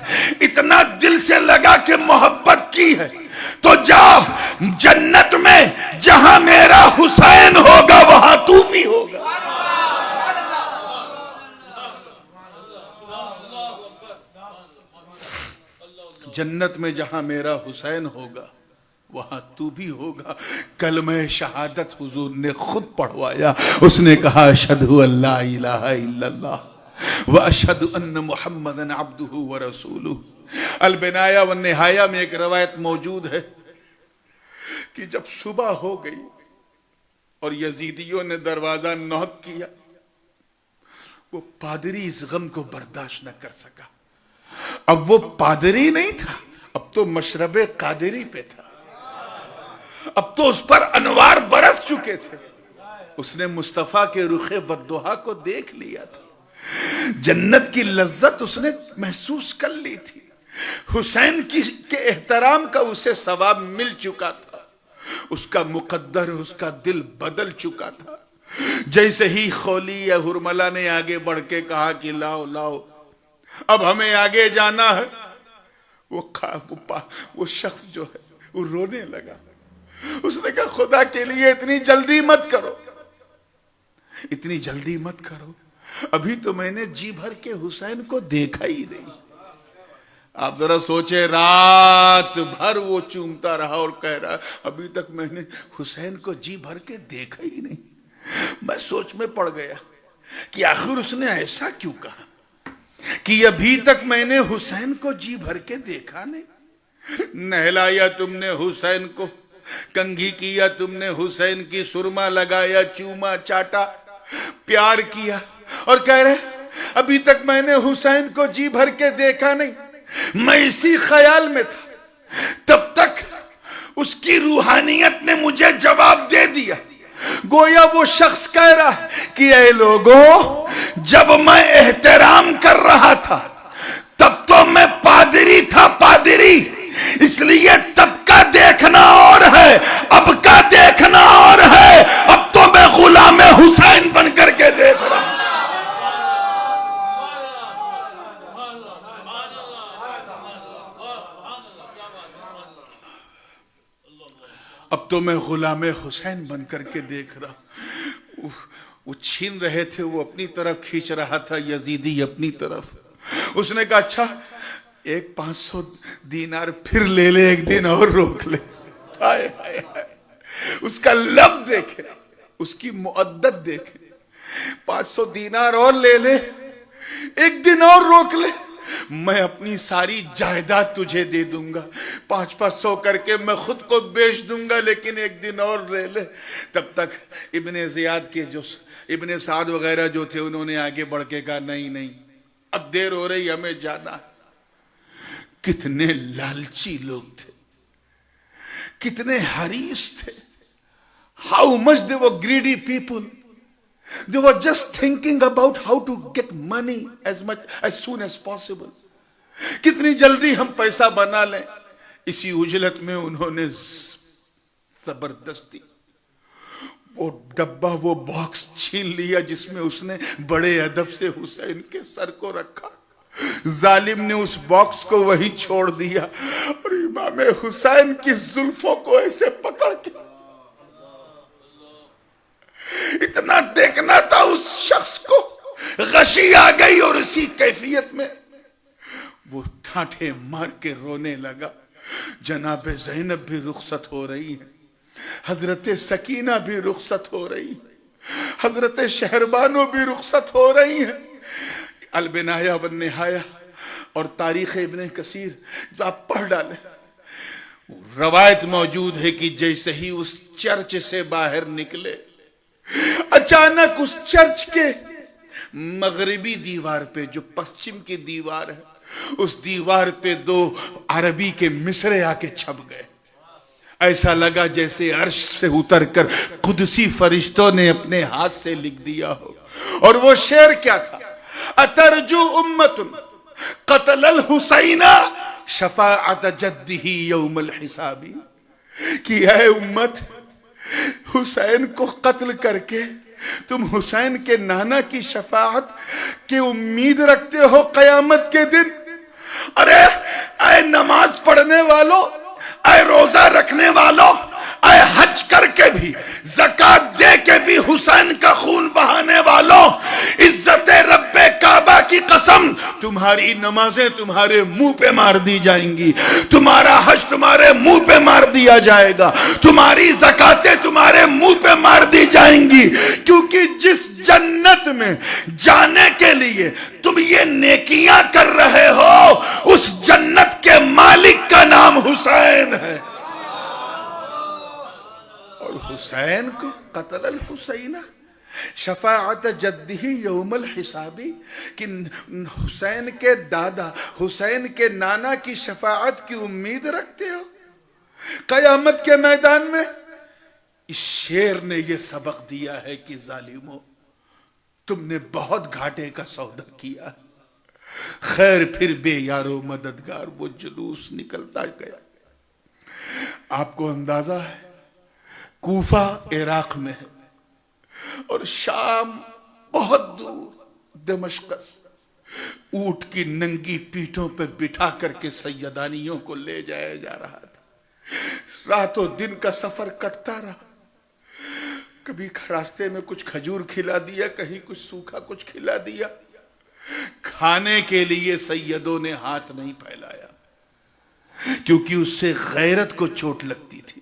اتنا دل سے لگا کہ محبت کی ہے، تو جا جنت میں جہاں میرا حسین ہوگا وہاں تو بھی ہوگا۔ جنت میں جہاں میرا حسین ہوگا وہاں تو بھی ہوگا۔ کلمہ شہادت حضور نے خود پڑھوایا، اس نے کہا اشہد ان لا الہ الا اللہ واشہد ان محمدًا عبدہ ورسولہ۔ البنایہ والنہایہ میں ایک روایت موجود ہے کہ جب صبح ہو گئی اور یزیدیوں نے دروازہ نوک کیا، وہ پادری اس غم کو برداشت نہ کر سکا۔ اب وہ پادری نہیں تھا، اب تو مشرب قادری پہ تھا، اب تو اس پر انوار برس چکے تھے۔ اس نے مصطفیٰ کے رخ والضحیٰ کو دیکھ لیا تھا، جنت کی لذت اس نے محسوس کر لی تھی، حسین کے احترام کا اسے ثواب مل چکا تھا، اس کا مقدر، اس کا دل بدل چکا تھا۔ جیسے ہی خولی یا ہرملہ نے آگے بڑھ کے کہا کہ لاؤ لاؤ اب ہمیں آگے جانا ہے، وہ شخص جو ہے وہ رونے لگا۔ اس نے کہا خدا کے لیے اتنی جلدی مت کرو، اتنی جلدی مت کرو، ابھی تو میں نے جی بھر کے حسین کو دیکھا ہی نہیں۔ آپ ذرا سوچے، رات بھر وہ چومتا رہا اور کہہ رہا ابھی تک میں نے حسین کو جی بھر کے دیکھا ہی نہیں۔ میں سوچ میں پڑ گیا کہ آخر اس نے ایسا کیوں کہا کہ ابھی تک میں نے حسین کو جی بھر کے دیکھا نہیں۔ نہلایا تم نے حسین کو، کنگھی کیا تم نے حسین کی، سرما لگایا، چوما چاٹا، پیار کیا، اور کہہ رہے ابھی تک میں نے حسین کو جی بھر کے دیکھا نہیں۔ میں اسی خیال میں تھا، تب تک اس کی روحانیت نے مجھے جواب دے دیا۔ گویا وہ شخص کہہ رہا ہے کہ اے لوگوں، جب میں احترام کر رہا تھا تب تو میں پادری تھا، پادری، اس لیے تب کا دیکھنا اور ہے، اب کا دیکھنا اور ہے، اب تو میں غلام حسین بن کر کے دیکھ رہا ہوں۔ اب تو میں غلام حسین بن کر کے دیکھ رہا ہوں. وہ چھین رہے تھے، وہ اپنی طرف کھینچ رہا تھا، یزیدی اپنی طرف. اس نے کہا اچھا ایک 500 دینار پھر لے لے، ایک دن اور روک لے. ہائے ہائے ہائے، اس کا لفظ دیکھے، اس کی مؤدت دیکھے. 500 دینار اور لے لے، ایک دن اور روک لے، میں اپنی ساری جائیداد تجھے دے دوں گا. 500 کر کے میں خود کو بیچ دوں گا، لیکن ایک دن اور لے لے. تب تک ابن زیاد کے جو ابن سعد وغیرہ جو تھے انہوں نے آگے بڑھ کے کہا نہیں نہیں اب دیر ہو رہی، ہمیں جانا. کتنے لالچی لوگ تھے، کتنے حریص تھے. How much they were greedy people. They were just thinking about how to get money as soon as possible. کتنی جلدی ہم پیسہ بنا لیں. اسی عجلت میں انہوں نے زبردستی وہ ڈبہ، وہ باکس چھین لیا جس میں اس نے بڑے ادب سے حسین کے سر کو رکھا. ظالم نے اس باکس کو وہی چھوڑ دیا اور امام حسین کی زلفوں کو ایسے پکڑ کے اتنا دیکھنا تھا اس شخص کو. غشی آ گئی اور اسی کیفیت میں وہ ٹھاٹھے مار کے رونے لگا. جناب زینب بھی رخصت ہو رہی ہیں، حضرت سکینہ بھی رخصت ہو رہی ہیں، حضرت شہربانو بھی رخصت ہو رہی ہیں. البنایہ والنہایہ اور تاریخ ابن کثیر جو آپ پڑھ ڈالیں، روایت موجود ہے کہ جیسے ہی اس چرچ سے باہر نکلے، اچانک اس چرچ کے مغربی دیوار پہ، جو پسچم کی دیوار ہے، اس دیوار پہ 2 عربی کے مصرے آ کے چھپ گئے. ایسا لگا جیسے عرش سے اتر کر قدسی فرشتوں نے اپنے ہاتھ سے لکھ دیا ہو. اور وہ شعر کیا تھا؟ اترجو امت قتل الحسین شفاعت جدہ یوم الحساب. کہ اے امت، حسین کو قتل کر کے تم حسین کے نانا کی شفاعت کی امید رکھتے ہو قیامت کے دن. ارے اے نماز پڑھنے والو، اے روزہ رکھنے والو، اے حج کر کے بھی، زکوٰۃ دے کے بھی حسین کا خون بہانے والو، عزت رب کعبہ کی قسم، تمہاری نمازیں تمہارے منہ پہ مار دی جائیں گی، تمہارا حج تمہارے منہ پہ مار دیا جائے گا، تمہاری زکاتیں تمہارے منہ پہ مار دی جائیں گی. کیونکہ جس جنت میں جانے کے لیے تم یہ نیکیاں کر رہے ہو، اس جنت کے مالک کا نام حسین ہے. اور حسین کو قتل الحسین شفاعت جدہ یوم الحسابی، کہ حسین کے دادا، حسین کے نانا کی شفاعت کی امید رکھتے ہو قیامت کے میدان میں. اس شعر نے یہ سبق دیا ہے کہ ظالموں، تم نے بہت گھاٹے کا سودا کیا. خیر پھر بے یارو مددگار وہ جلوس نکلتا گیا. آپ کو اندازہ ہے کوفہ عراق میں ہے اور شام بہت دور دمشق سے اونٹ کی ننگی پیٹھوں پہ بٹھا کر کے سیدانیوں کو لے جایا جا رہا تھا. رات و دن کا سفر کٹتا رہا. کبھی راستے میں کچھ کھجور کھلا دیا، کہیں کچھ سوکھا کچھ کھلا دیا. کھانے کے لیے سیدوں نے ہاتھ نہیں پھیلایا کیونکہ اس سے غیرت کو چوٹ لگتی تھی.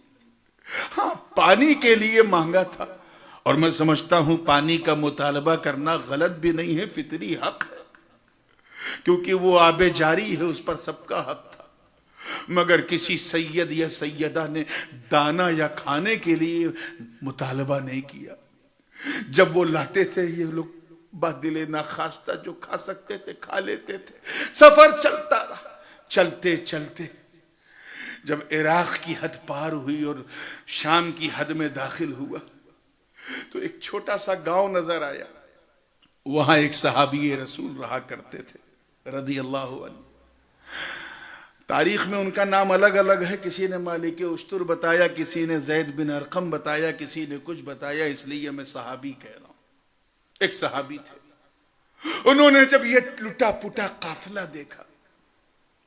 ہاں پانی کے لیے مانگا تھا، اور میں سمجھتا ہوں پانی کا مطالبہ کرنا غلط بھی نہیں ہے، فطری حق ہے، کیونکہ وہ آب جاری ہے، اس پر سب کا حق تھا. مگر کسی سید یا سیدہ نے دانا یا کھانے کے لیے مطالبہ نہیں کیا. جب وہ لاتے تھے یہ لوگ بادل ناخواستہ جو کھا سکتے تھے کھا لیتے تھے. سفر چلتا رہا. چلتے چلتے جب عراق کی حد پار ہوئی اور شام کی حد میں داخل ہوا تو ایک چھوٹا سا گاؤں نظر آیا. وہاں ایک صحابی رسول رہا کرتے تھے رضی اللہ عنہ. تاریخ میں ان کا نام الگ الگ ہے، کسی نے مالک اشتر بتایا، کسی نے زید بن ارقم بتایا، کسی نے کچھ بتایا، اس لیے میں صحابی کہہ رہا ہوں. ایک صحابی تھے. انہوں نے جب یہ لٹا پٹا قافلہ دیکھا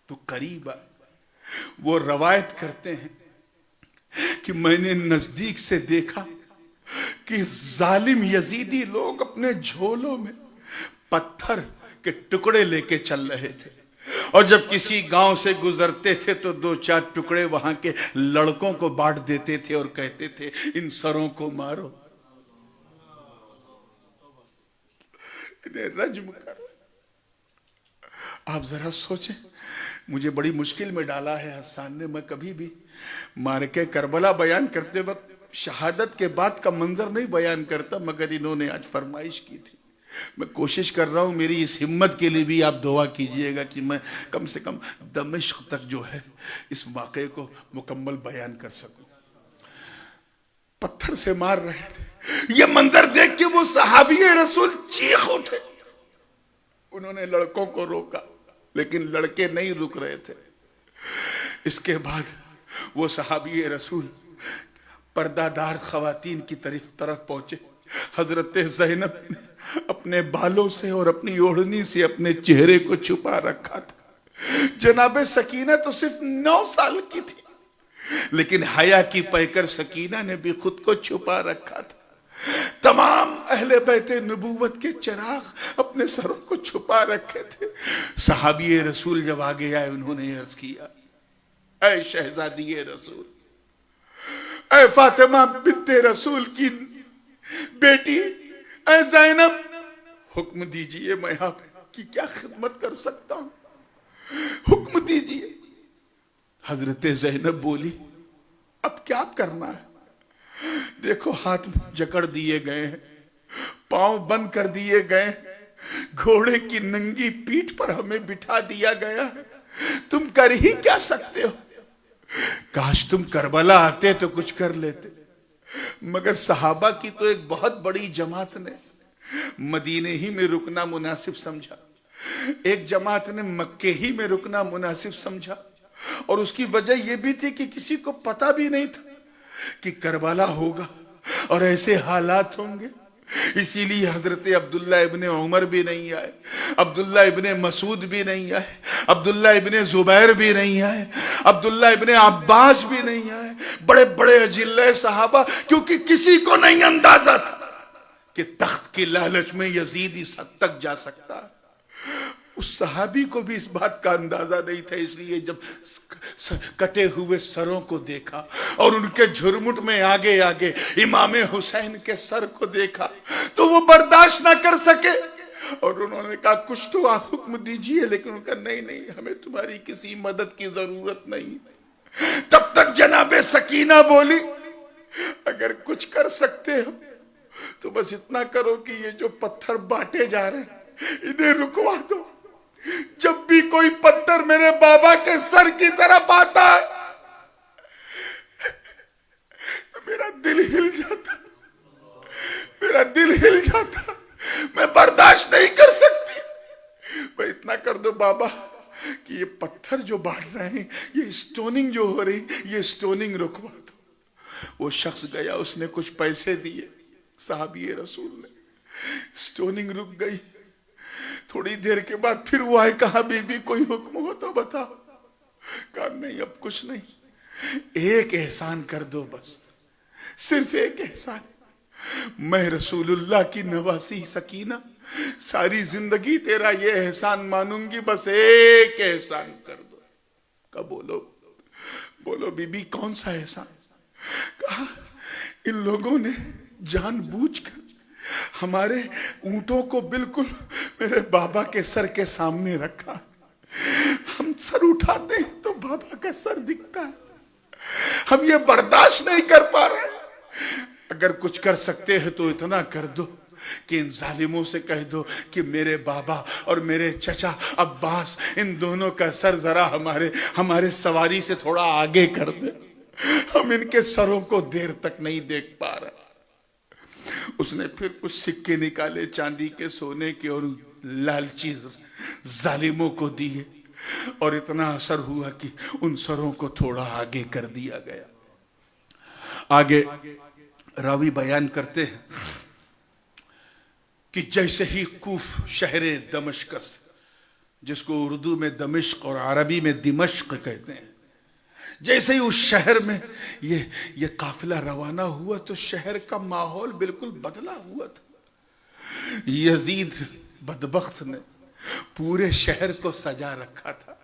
تو قریب آئے. وہ روایت کرتے ہیں کہ میں نے نزدیک سے دیکھا کہ ظالم یزیدی لوگ اپنے جھولوں میں پتھر کے ٹکڑے لے کے چل رہے تھے، اور جب کسی گاؤں سے گزرتے تھے تو 2-4 ٹکڑے وہاں کے لڑکوں کو بانٹ دیتے تھے اور کہتے تھے ان سروں کو مارو، انہیں رجم کرو۔ آپ ذرا سوچیں، مجھے بڑی مشکل میں ڈالا ہے حسان نے۔ میں کبھی بھی معرکہ کربلا بیان کرتے وقت شہادت کے بعد کا منظر نہیں بیان کرتا، مگر انہوں نے آج فرمائش کی تھی۔ میں کوشش کر رہا ہوں، میری اس ہمت کے لیے بھی آپ دعا کیجئے گا کہ میں کم سے کم دمشق تک جو ہے اس واقعے کو مکمل بیان کر سکوں۔ پتھر سے مار رہے تھے، یہ منظر دیکھ کے وہ صحابی رسول چیخ اٹھے۔ انہوں نے لڑکوں کو روکا لیکن لڑکے نہیں رک رہے تھے۔ اس کے بعد وہ صحابی رسول پردہ دار خواتین کی طرف پہنچے۔ حضرت زینب نے اپنے بالوں سے اور اپنی اوڑھنی سے اپنے چہرے کو چھپا رکھا تھا۔ جناب سکینہ تو صرف 9 سال کی تھی، لیکن حیا کی پیکر سکینہ نے بھی خود کو چھپا رکھا تھا۔ تمام اہل بیت نبوت کے چراغ اپنے سروں کو چھپا رکھے تھے۔ صحابی رسول جب آگے آئے، انہوں نے عرض کیا، اے شہزادی رسول، اے فاطمہ بنت رسول کی بیٹی، اے زینب، حکم دیجئے میں آپ کی کیا خدمت کر سکتا ہوں، حکم دیجئے۔ حضرت زینب بولی، اب کیا کرنا ہے؟ دیکھو ہاتھ جکڑ دیے گئے ہیں، پاؤں بند کر دیے گئے ہیں، گھوڑے کی ننگی پیٹھ پر ہمیں بٹھا دیا گیا ہے، تم کر ہی کیا سکتے ہو؟ کاش تم کربلا آتے تو کچھ کر لیتے۔ مگر صحابہ کی تو ایک بہت بڑی جماعت نے مدینے ہی میں رکنا مناسب سمجھا، ایک جماعت نے مکے ہی میں رکنا مناسب سمجھا، اور اس کی وجہ یہ بھی تھی کہ کسی کو پتہ بھی نہیں تھا کہ کربلا ہوگا اور ایسے حالات ہوں گے۔ اسی لیے حضرت عبداللہ ابن عمر بھی نہیں آئے، عبداللہ ابن مسعود بھی نہیں آئے، عبداللہ ابن زبیر بھی نہیں آئے، عبداللہ ابن عباس بھی نہیں آئے، بڑے بڑے اجلے صحابہ، کیونکہ کسی کو نہیں اندازہ تھا کہ تخت کی لالچ میں یزید اس حد تک جا سکتا ہے۔ اس صحابی کو بھی اس بات کا اندازہ نہیں تھا، اس لیے جب کٹے ہوئے سروں کو دیکھا اور ان کے جھرمٹ میں آگے آگے امام حسین کے سر کو دیکھا تو وہ برداشت نہ کر سکے، اور انہوں نے کہا کچھ تو آپ حکم دیجئے، لیکن انہوں نے کہا نہیں، ہمیں تمہاری کسی مدد کی ضرورت نہیں۔ تب تک جناب سکینہ بولی، اگر کچھ کر سکتے ہو تو بس اتنا کرو کہ یہ جو پتھر بانٹے جا رہے ہیں انہیں رکوا دو۔ جب بھی کوئی پتھر میرے بابا کے سر کی طرف آتا ہے تو میرا دل ہل جاتا، میرا دل ہل جاتا، میں برداشت نہیں کر سکتی۔ میں اتنا کر دو بابا کہ یہ پتھر جو بانٹ رہے ہیں، یہ سٹوننگ جو ہو رہی، یہ سٹوننگ رکوا دو۔ وہ شخص گیا، اس نے کچھ پیسے دیے صحابی رسول نے، سٹوننگ رک گئی۔ تھوڑی دیر کے بعد پھر وہ آئے، کہا بی بی کوئی حکم ہو تو بتاؤ۔ کہا نہیں اب کچھ نہیں، ایک احسان کر دو، بس صرف ایک احسان۔ میں رسول اللہ کی نواسی سکینہ ساری زندگی تیرا یہ احسان مانوں گی، بس ایک احسان کر دو۔ کہا بولو بی بی کون سا احسان؟ کہا ان لوگوں نے جان بوجھ کر ہمارے اونٹوں کو بالکل میرے بابا کے سر کے سامنے رکھا، ہم سر اٹھاتے ہیں تو بابا کا سر دکھتا ہے، ہم یہ برداشت نہیں کر پا رہے۔ اگر کچھ کر سکتے ہیں تو اتنا کر دو کہ ان ظالموں سے کہہ دو کہ میرے بابا اور میرے چچا عباس، ان دونوں کا سر ذرا ہمارے سواری سے تھوڑا آگے کر دے، ہم ان کے سروں کو دیر تک نہیں دیکھ پا رہے۔ اس نے پھر کچھ سکے نکالے چاندی کے، سونے کے، اور لالچی ظالموں کو دیے، اور اتنا اثر ہوا کہ ان سروں کو تھوڑا آگے کر دیا گیا۔ آگے راوی بیان کرتے ہیں کہ جیسے ہی کوف شہر دمشق، جس کو اردو میں دمشق اور عربی میں دمشق کہتے ہیں، جیسے ہی اس شہر میں یہ قافلہ روانہ ہوا تو شہر کا ماحول بالکل بدلا ہوا تھا۔ یزید بدبخت نے پورے شہر کو سجا رکھا تھا،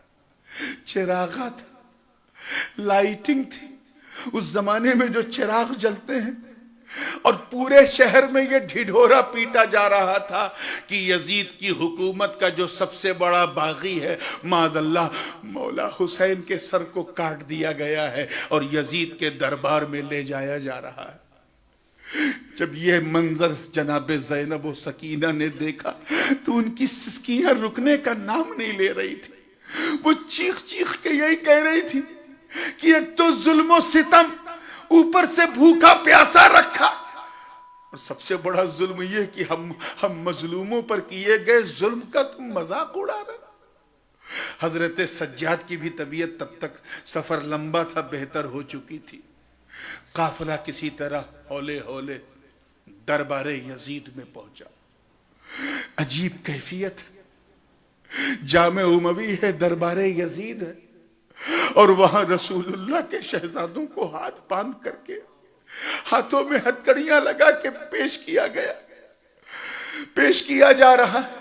چراغاں تھا، لائٹنگ تھی۔ اس زمانے میں جو چراغ جلتے ہیں، اور پورے شہر میں یہ ڈھڈورا پیٹا جا رہا تھا کہ یزید کی حکومت کا جو سب سے بڑا باغی ہے معاذ اللہ مولا حسین کے سر کو کاٹ دیا گیا ہے اور یزید کے دربار میں لے جایا جا رہا ہے۔ جب یہ منظر جناب زینب و سکینہ نے دیکھا تو ان کی سسکیاں رکنے کا نام نہیں لے رہی تھی۔ وہ چیخ چیخ کے یہی کہہ رہی تھی کہ ایک تو ظلم و ستم، اوپر سے بھوکا پیاسا رکھا، اور سب سے بڑا ظلم یہ کہ ہم مظلوموں پر کیے گئے ظلم کا تم مذاق اڑا رہے۔ حضرت سجاد کی بھی طبیعت تب تک سفر لمبا تھا، بہتر ہو چکی تھی۔ قافلہ کسی طرح ہولے ہولے دربار یزید میں پہنچا۔ عجیب کیفیت، جامع اموی ہے، دربار یزید ہے، اور وہاں رسول اللہ کے شہزادوں کو ہاتھ باندھ کر کے ہاتھوں میں ہتھکڑیاں لگا کے پیش کیا جا رہا ہے۔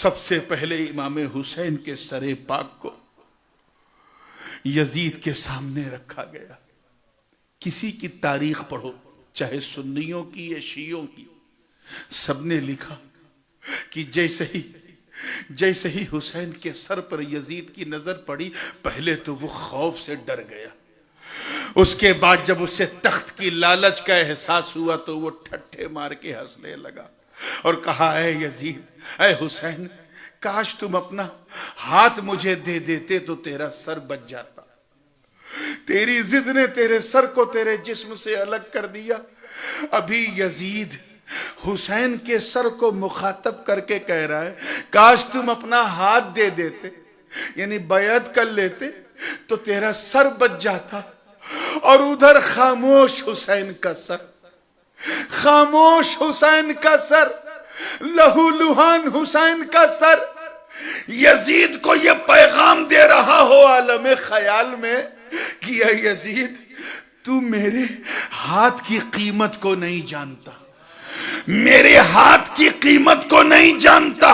سب سے پہلے امام حسین کے سر پاک کو یزید کے سامنے رکھا گیا۔ کسی کی تاریخ پڑھو، چاہے سنیوں کی یا شیعوں کی، سب نے لکھا کہ جیسے ہی حسین کے سر پر یزید کی نظر پڑی، پہلے تو وہ خوف سے ڈر گیا۔ اس کے بعد جب اسے تخت کی لالچ کا احساس ہوا تو وہ ٹھٹھے مار کے ہنسنے لگا اور کہا، اے یزید، اے حسین، کاش تم اپنا ہاتھ مجھے دے دیتے تو تیرا سر بچ جاتا۔ تیری ضد نے تیرے سر کو تیرے جسم سے الگ کر دیا۔ ابھی یزید حسین کے سر کو مخاطب کر کے کہہ رہا ہے، کاش تم اپنا ہاتھ دے دیتے، یعنی بیعت کر لیتے تو تیرا سر بچ جاتا۔ اور ادھر خاموش حسین کا سر، خاموش حسین کا سر، لہو لہان حسین کا سر، یزید کو یہ پیغام دے رہا ہو عالم خیال میں کہ اے یزید، تو میرے ہاتھ کی قیمت کو نہیں جانتا، میرے ہاتھ کی قیمت کو نہیں جانتا۔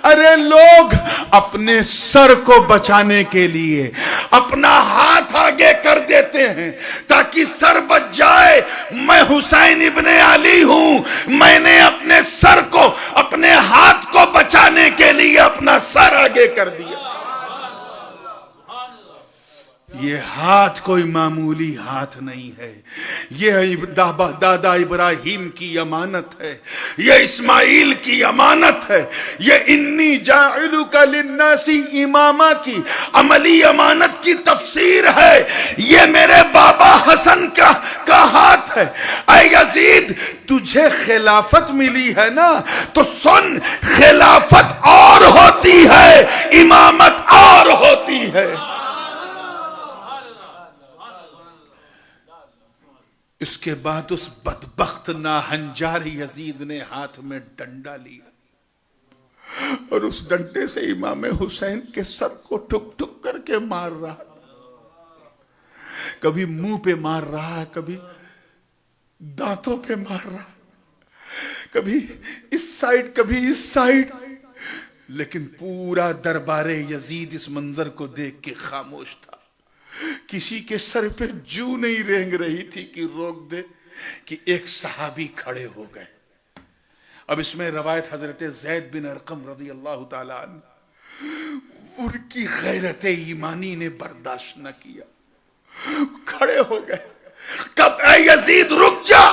ارے لوگ اپنے سر کو بچانے کے لیے اپنا ہاتھ آگے کر دیتے ہیں تاکہ سر بچ جائے۔ میں حسین ابن علی ہوں، میں نے اپنے سر کو، اپنے ہاتھ کو بچانے کے لیے اپنا سر آگے کر دیا۔ یہ ہاتھ کوئی معمولی ہاتھ نہیں ہے، یہ دادا ابراہیم کی امانت ہے، یہ اسماعیل کی امانت ہے، یہ انی جاعلک للناس اماما کی عملی امانت کی تفسیر ہے۔ یہ میرے بابا حسن کا ہاتھ ہے۔ اے یزید، تجھے خلافت ملی ہے نا، تو سن، خلافت اور ہوتی ہے، امامت اور ہوتی ہے۔ اس کے بعد اس بدبخت ناہنجار یزید نے ہاتھ میں ڈنڈا لیا اور اس ڈنڈے سے امام حسین کے سر کو ٹھک ٹھک کر کے مار رہا، کبھی منہ پہ مار رہا، کبھی دانتوں پہ مار رہا، کبھی اس سائیڈ کبھی اس سائیڈ، لیکن پورا دربار یزید اس منظر کو دیکھ کے خاموش تھا۔ کسی کے سر پہ جو نہیں رینگ رہی تھی کہ روک دے، کہ ایک صحابی کھڑے ہو گئے۔ اب اس میں روایت حضرت زید بن ارقم رضی اللہ تعالیٰ عنہ، ان کی غیرت ایمانی نے برداشت نہ کیا، کھڑے ہو گئے۔ کب اے یزید رک جا،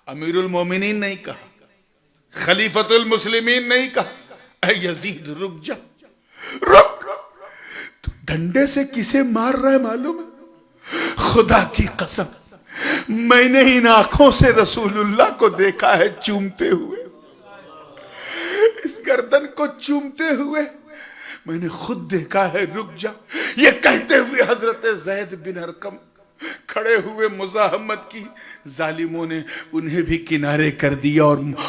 امیر المومنین نہیں کہا، خلیفۃ المسلمین نہیں کہا، اے یزید رک جا، رک۔ تو ڈنڈے سے کسے مار رہا ہے معلوم ہے؟ خدا کی قسم، میں نے ان آنکھوں سے رسول اللہ کو دیکھا ہے چومتے ہوئے، اس گردن کو چومتے ہوئے میں نے خود دیکھا ہے۔ رک جا، یہ کہتے ہوئے حضرت زید بن ارقم کھڑے ہوئے، مزاحمت کی۔ ظالموں نے انہیں بھی کنارے کر دیا،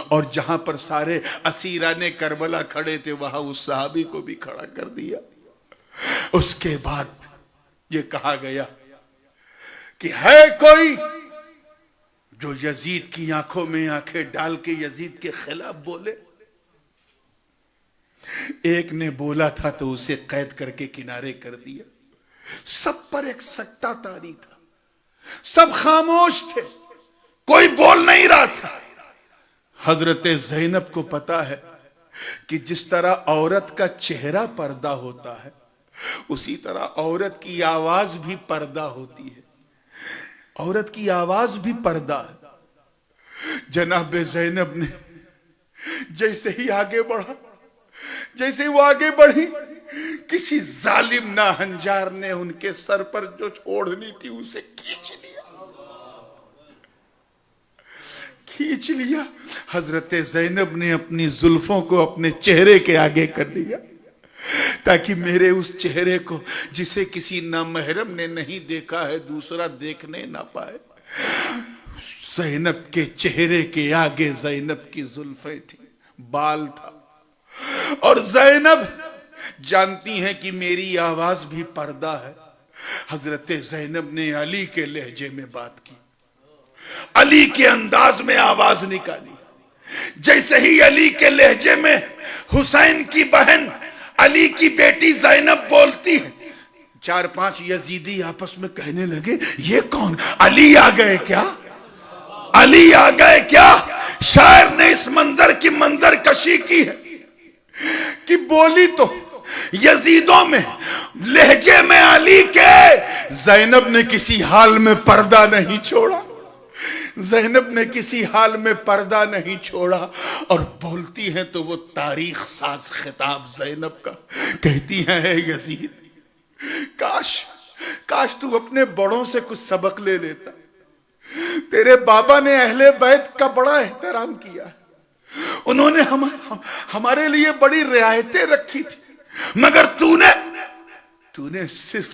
اور جہاں پر سارے اسیران کربلا کھڑے تھے وہاں اس صحابی کو بھی کھڑا کر دیا۔ اس کے بعد یہ کہا گیا کہ ہے کوئی جو یزید کی آنکھوں میں آنکھیں ڈال کے یزید کے خلاف بولے؟ ایک نے بولا تھا تو اسے قید کر کے کنارے کر دیا. سب پر ایک سکتہ طاری تھا، سب خاموش تھے، کوئی بول نہیں رہا تھا. حضرت زینب کو پتا ہے کہ جس طرح عورت کا چہرہ پردہ ہوتا ہے اسی طرح عورت کی آواز بھی پردہ ہوتی ہے. عورت کی آواز بھی پردہ ہے. جناب زینب نے جیسے ہی آگے بڑھا، جیسے وہ آگے بڑھی، کسی ظالم ناہنجار نے ان کے سر پر جو اوڑھنی تھی اسے کھینچ لیا. حضرت زینب نے اپنی زلفوں کو اپنے چہرے کے آگے کر لیا تاکہ میرے اس چہرے کو جسے کسی نامحرم نے نہیں دیکھا ہے دوسرا دیکھنے نہ پائے. زینب کے چہرے کے آگے زینب کی زلفیں تھیں، بال تھا، اور زینب جانتی ہیں کہ میری آواز بھی پردہ ہے. حضرت زینب نے علی کے لہجے میں بات کی، علی کے انداز میں آواز نکالی. جیسے ہی علی کے لہجے میں حسین کی بہن علی کی بیٹی زینب بولتی ہے، 4-5 یزیدی آپس میں کہنے لگے یہ کون؟ علی آ گئے کیا؟ علی آ گئے کیا؟ شاعر نے اس منظر کی منظر کشی کی ہے کہ بولی تو یزیدوں میں لہجے میں علی کے، زینب نے کسی حال میں پردہ نہیں چھوڑا. زینب نے کسی حال میں پردہ نہیں چھوڑا اور بولتی ہیں تو وہ تاریخ ساز خطاب زینب کا. کہتی ہیں اے یزید، کاش تو اپنے بڑوں سے کچھ سبق لے لیتا. تیرے بابا نے اہل بیت کا بڑا احترام کیا، انہوں نے ہمارے لیے بڑی رعایتیں رکھی تھی، مگر تو نے صرف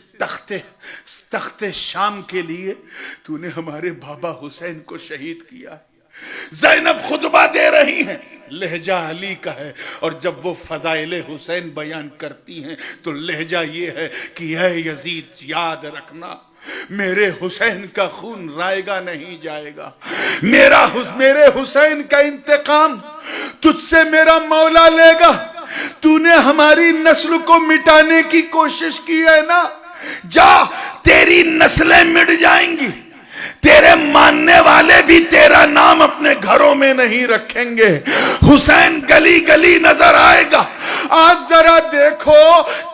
تخت شام کے لیے تو نے ہمارے بابا حسین کو شہید کیا. زینب خطبہ دے رہی ہیں، لہجہ علی کا ہے، اور جب وہ فضائل حسین بیان کرتی ہیں تو لہجہ یہ ہے کہ اے یزید یاد رکھنا میرے حسین کا خون رائے گا نہیں جائے گا. میرے حسین کا انتقام تجھ سے میرا مولا لے گا. تو نے ہماری نسل کو مٹانے کی کوشش کی ہے نا، جا تیری نسلیں مٹ جائیں گی، تیرے ماننے والے بھی تیرا نام اپنے گھروں میں نہیں رکھیں گے. حسین گلی گلی نظر آئے گا. آج ذرا دیکھو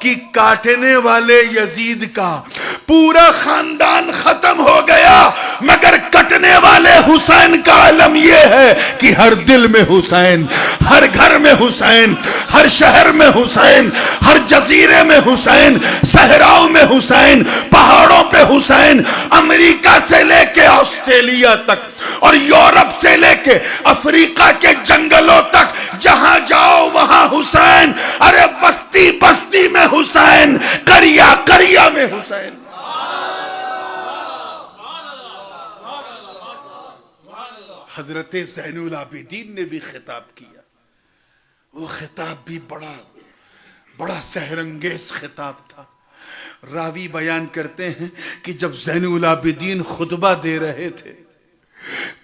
کہ کاٹنے والے یزید کا پورا خاندان ختم ہو گیا، مگر کٹنے والے حسین کا علم یہ ہے کہ ہر دل میں حسین، ہر گھر میں حسین، ہر شہر میں حسین، ہر جزیرے میں حسین، صحراؤں میں حسین، پہاڑوں پہ حسین، امریکہ سے لے کے آسٹریلیا تک اور یورپ سے لے کے افریقہ کے جنگلوں تک جہاں جاؤ وہاں حسین. ارے بستی بستی میں حسین، قریہ قریہ میں حسین. حضرت زین العابدین نے بھی خطاب کیا. وہ خطاب بھی بڑا سحرانگیز خطاب تھا. راوی بیان کرتے ہیں کہ جب زین العابدین خطبہ دے رہے تھے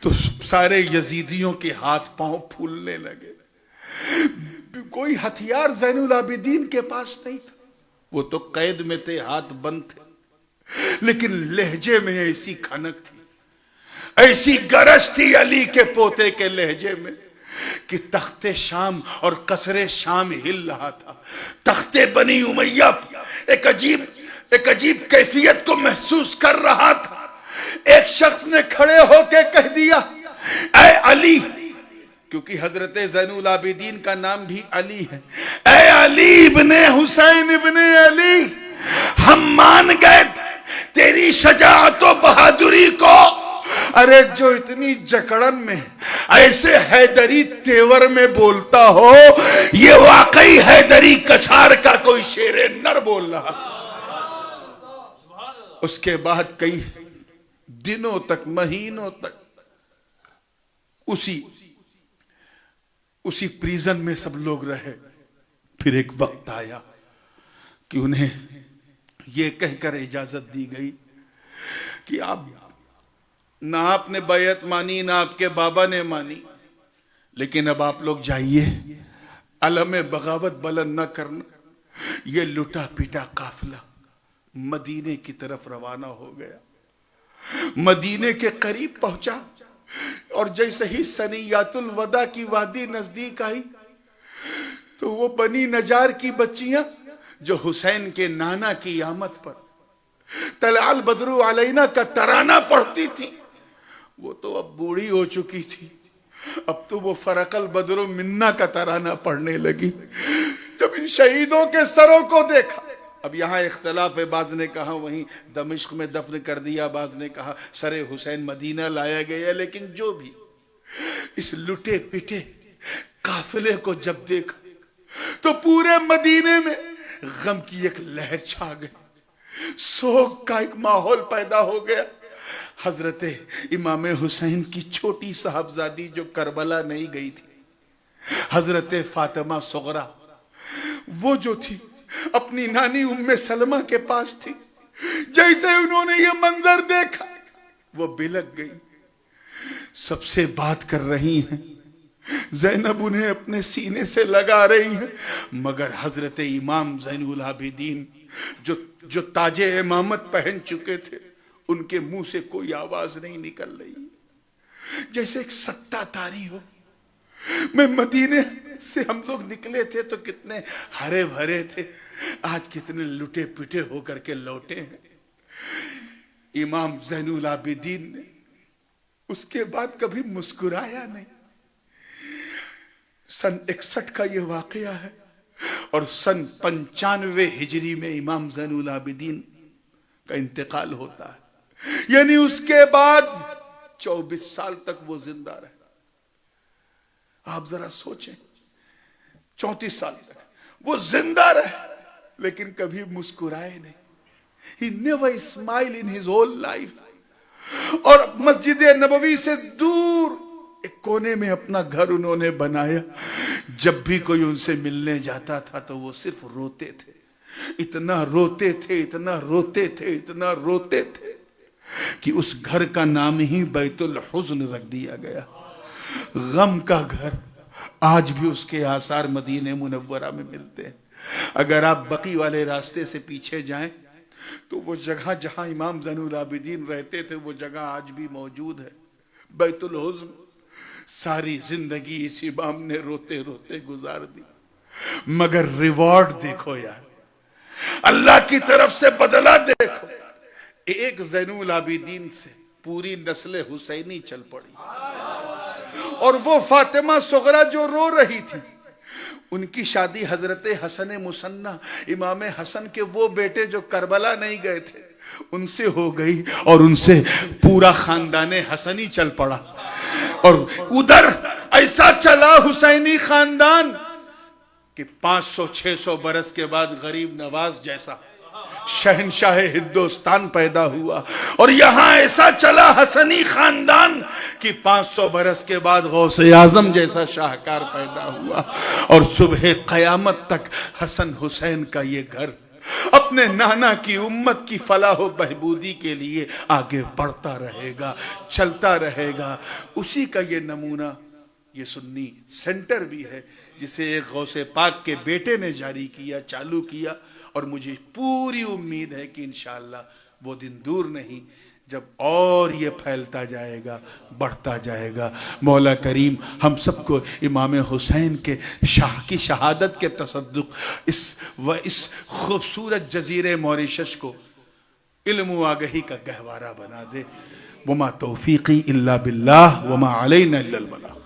تو سارے یزیدیوں کے ہاتھ پاؤں پھولنے لگے. کوئی ہتھیار زین العابدین کے پاس نہیں تھا، وہ تو قید میں تھے، ہاتھ بند تھے، لیکن لہجے میں ایسی کھنک تھی، ایسی گرج تھی علی کے پوتے کے لہجے میں کہ تخت شام اور قصر شام ہل رہا تھا. تخت بنی امیہ ایک عجیب کیفیت کو محسوس کر رہا تھا. ایک شخص نے کھڑے ہو کے کہہ دیا اے علی، کیونکہ حضرت زین العابدین کا نام بھی علی ہے، اے علی ابن حسین ابن علی، ہم مان گئے تیری شجاعت و بہادری کو. ارے جو اتنی جکڑن میں ایسے حیدری تیور میں بولتا ہو، یہ واقعی حیدری کچھار کا کوئی شیر نر بول رہا. اس کے بعد کئی دنوں تک، مہینوں تک اسی پریزن میں سب لوگ رہے. پھر ایک وقت آیا کہ انہیں یہ کہہ کر اجازت دی گئی کہ آپ نہ آپ نے بیعت مانی نہ آپ کے بابا نے مانی، لیکن اب آپ لوگ جائیے، علم بغاوت بلند نہ کرنا۔ یہ لٹا پیٹا قافلہ مدینے کی طرف روانہ ہو گیا، مدینے کے قریب پہنچا، اور جیسے ہی ثنیات الوداع کی وادی نزدیک آئی تو وہ بنی نجار کی بچیاں جو حسین کے نانا کی آمد پر طلع البدر علینا کا ترانہ پڑھتی تھی، وہ تو اب بوڑھی ہو چکی تھی، اب تو وہ فرق البدر منا کا ترانہ پڑھنے لگی۔ جب ان شہیدوں کے سروں کو دیکھا، اب یہاں اختلاف ہے، بعض نے کہا وہیں دمشق میں دفن کر دیا، بعض نے کہا سر حسین مدینہ لایا گیا، لیکن جو بھی، اس لٹے پٹے قافلے کو جب دیکھا تو پورے مدینے میں غم کی ایک لہر چھا گئی، سوگ کا ایک ماحول پیدا ہو گیا۔ حضرت امام حسین کی چھوٹی صاحبزادی جو کربلا نہیں گئی تھی، حضرت فاطمہ صغرا، وہ جو تھی اپنی نانی ام سلمہ کے پاس تھی، جیسے انہوں نے یہ منظر دیکھا وہ بلک گئی، سب سے بات کر رہی ہیں، زینب انہیں اپنے سینے سے لگا رہی ہیں، مگر حضرت امام زین العابدین جو تاج امامت پہن چکے تھے، ان کے منہ سے کوئی آواز نہیں نکل رہی، جیسے ایک سکتہ تاری ہو۔ میں مدینے سے ہم لوگ نکلے تھے تو کتنے ہرے بھرے تھے، آج کتنے لٹے پٹے ہو کر کے لوٹے ہیں۔ امام زین العابدین نے اس کے بعد کبھی مسکرایا نہیں۔ سن 61 کا یہ واقعہ ہے، اور سن 95 ہجری میں امام زین العابدین کا انتقال ہوتا ہے، یعنی اس کے بعد 24 سال تک وہ زندہ رہے۔ آپ ذرا سوچیں، 34 سال تک وہ زندہ رہے لیکن کبھی مسکرائے نہیں۔ He never smiled in his whole life۔ اور مسجد نبوی سے دور ایک کونے میں اپنا گھر انہوں نے بنایا، جب بھی کوئی ان سے ملنے جاتا تھا تو وہ صرف روتے تھے، اتنا روتے تھے، اتنا روتے تھے، اتنا روتے تھے کہ اس گھر کا نام ہی بیت الحزن رکھ دیا گیا، غم کا گھر۔ آج بھی اس کے آثار مدینہ منورہ میں ملتے ہیں۔ اگر آپ بقی والے راستے سے پیچھے جائیں تو وہ جگہ جہاں امام زین العابدین رہتے تھے وہ جگہ آج بھی موجود ہے، بیت الحزن۔ ساری زندگی اس امام نے روتے روتے گزار دی، مگر ریوارڈ دیکھو یار، اللہ کی طرف سے بدلہ دیکھو۔ ایک زین العابدین سے پوری نسل حسینی چل پڑی، اور وہ فاطمہ صغرا جو رو رہی تھی، ان کی شادی حضرت حسن مصنع امام حسن کے وہ بیٹے جو کربلا نہیں گئے تھے ان سے ہو گئی، اور ان سے پورا خاندان حسنی چل پڑا۔ اور ادھر ایسا چلا حسینی خاندان کہ 500-600 برس کے بعد غریب نواز جیسا شہنشاہ ہندوستان پیدا ہوا، اور یہاں ایسا چلا حسنی خاندان کہ 500 برس کے بعد غوث اعظم جیسا شاہکار پیدا ہوا، اور صبح قیامت تک حسن حسین کا یہ گھر اپنے نانا کی امت کی فلاح و بہبودی کے لیے آگے بڑھتا رہے گا، چلتا رہے گا۔ اسی کا یہ نمونہ یہ سنی سینٹر بھی ہے، جسے ایک غوث پاک کے بیٹے نے جاری کیا، چالو کیا، اور مجھے پوری امید ہے کہ انشاءاللہ وہ دن دور نہیں جب اور یہ پھیلتا جائے گا، بڑھتا جائے گا۔ مولا کریم ہم سب کو امام حسین کے کی شہادت کے تصدق اس خوبصورت جزیرے موریشس کو علم و آگہی کا گہوارہ بنا دے۔ وما توفیقی الا باللہ وما علینا الا البلاغ۔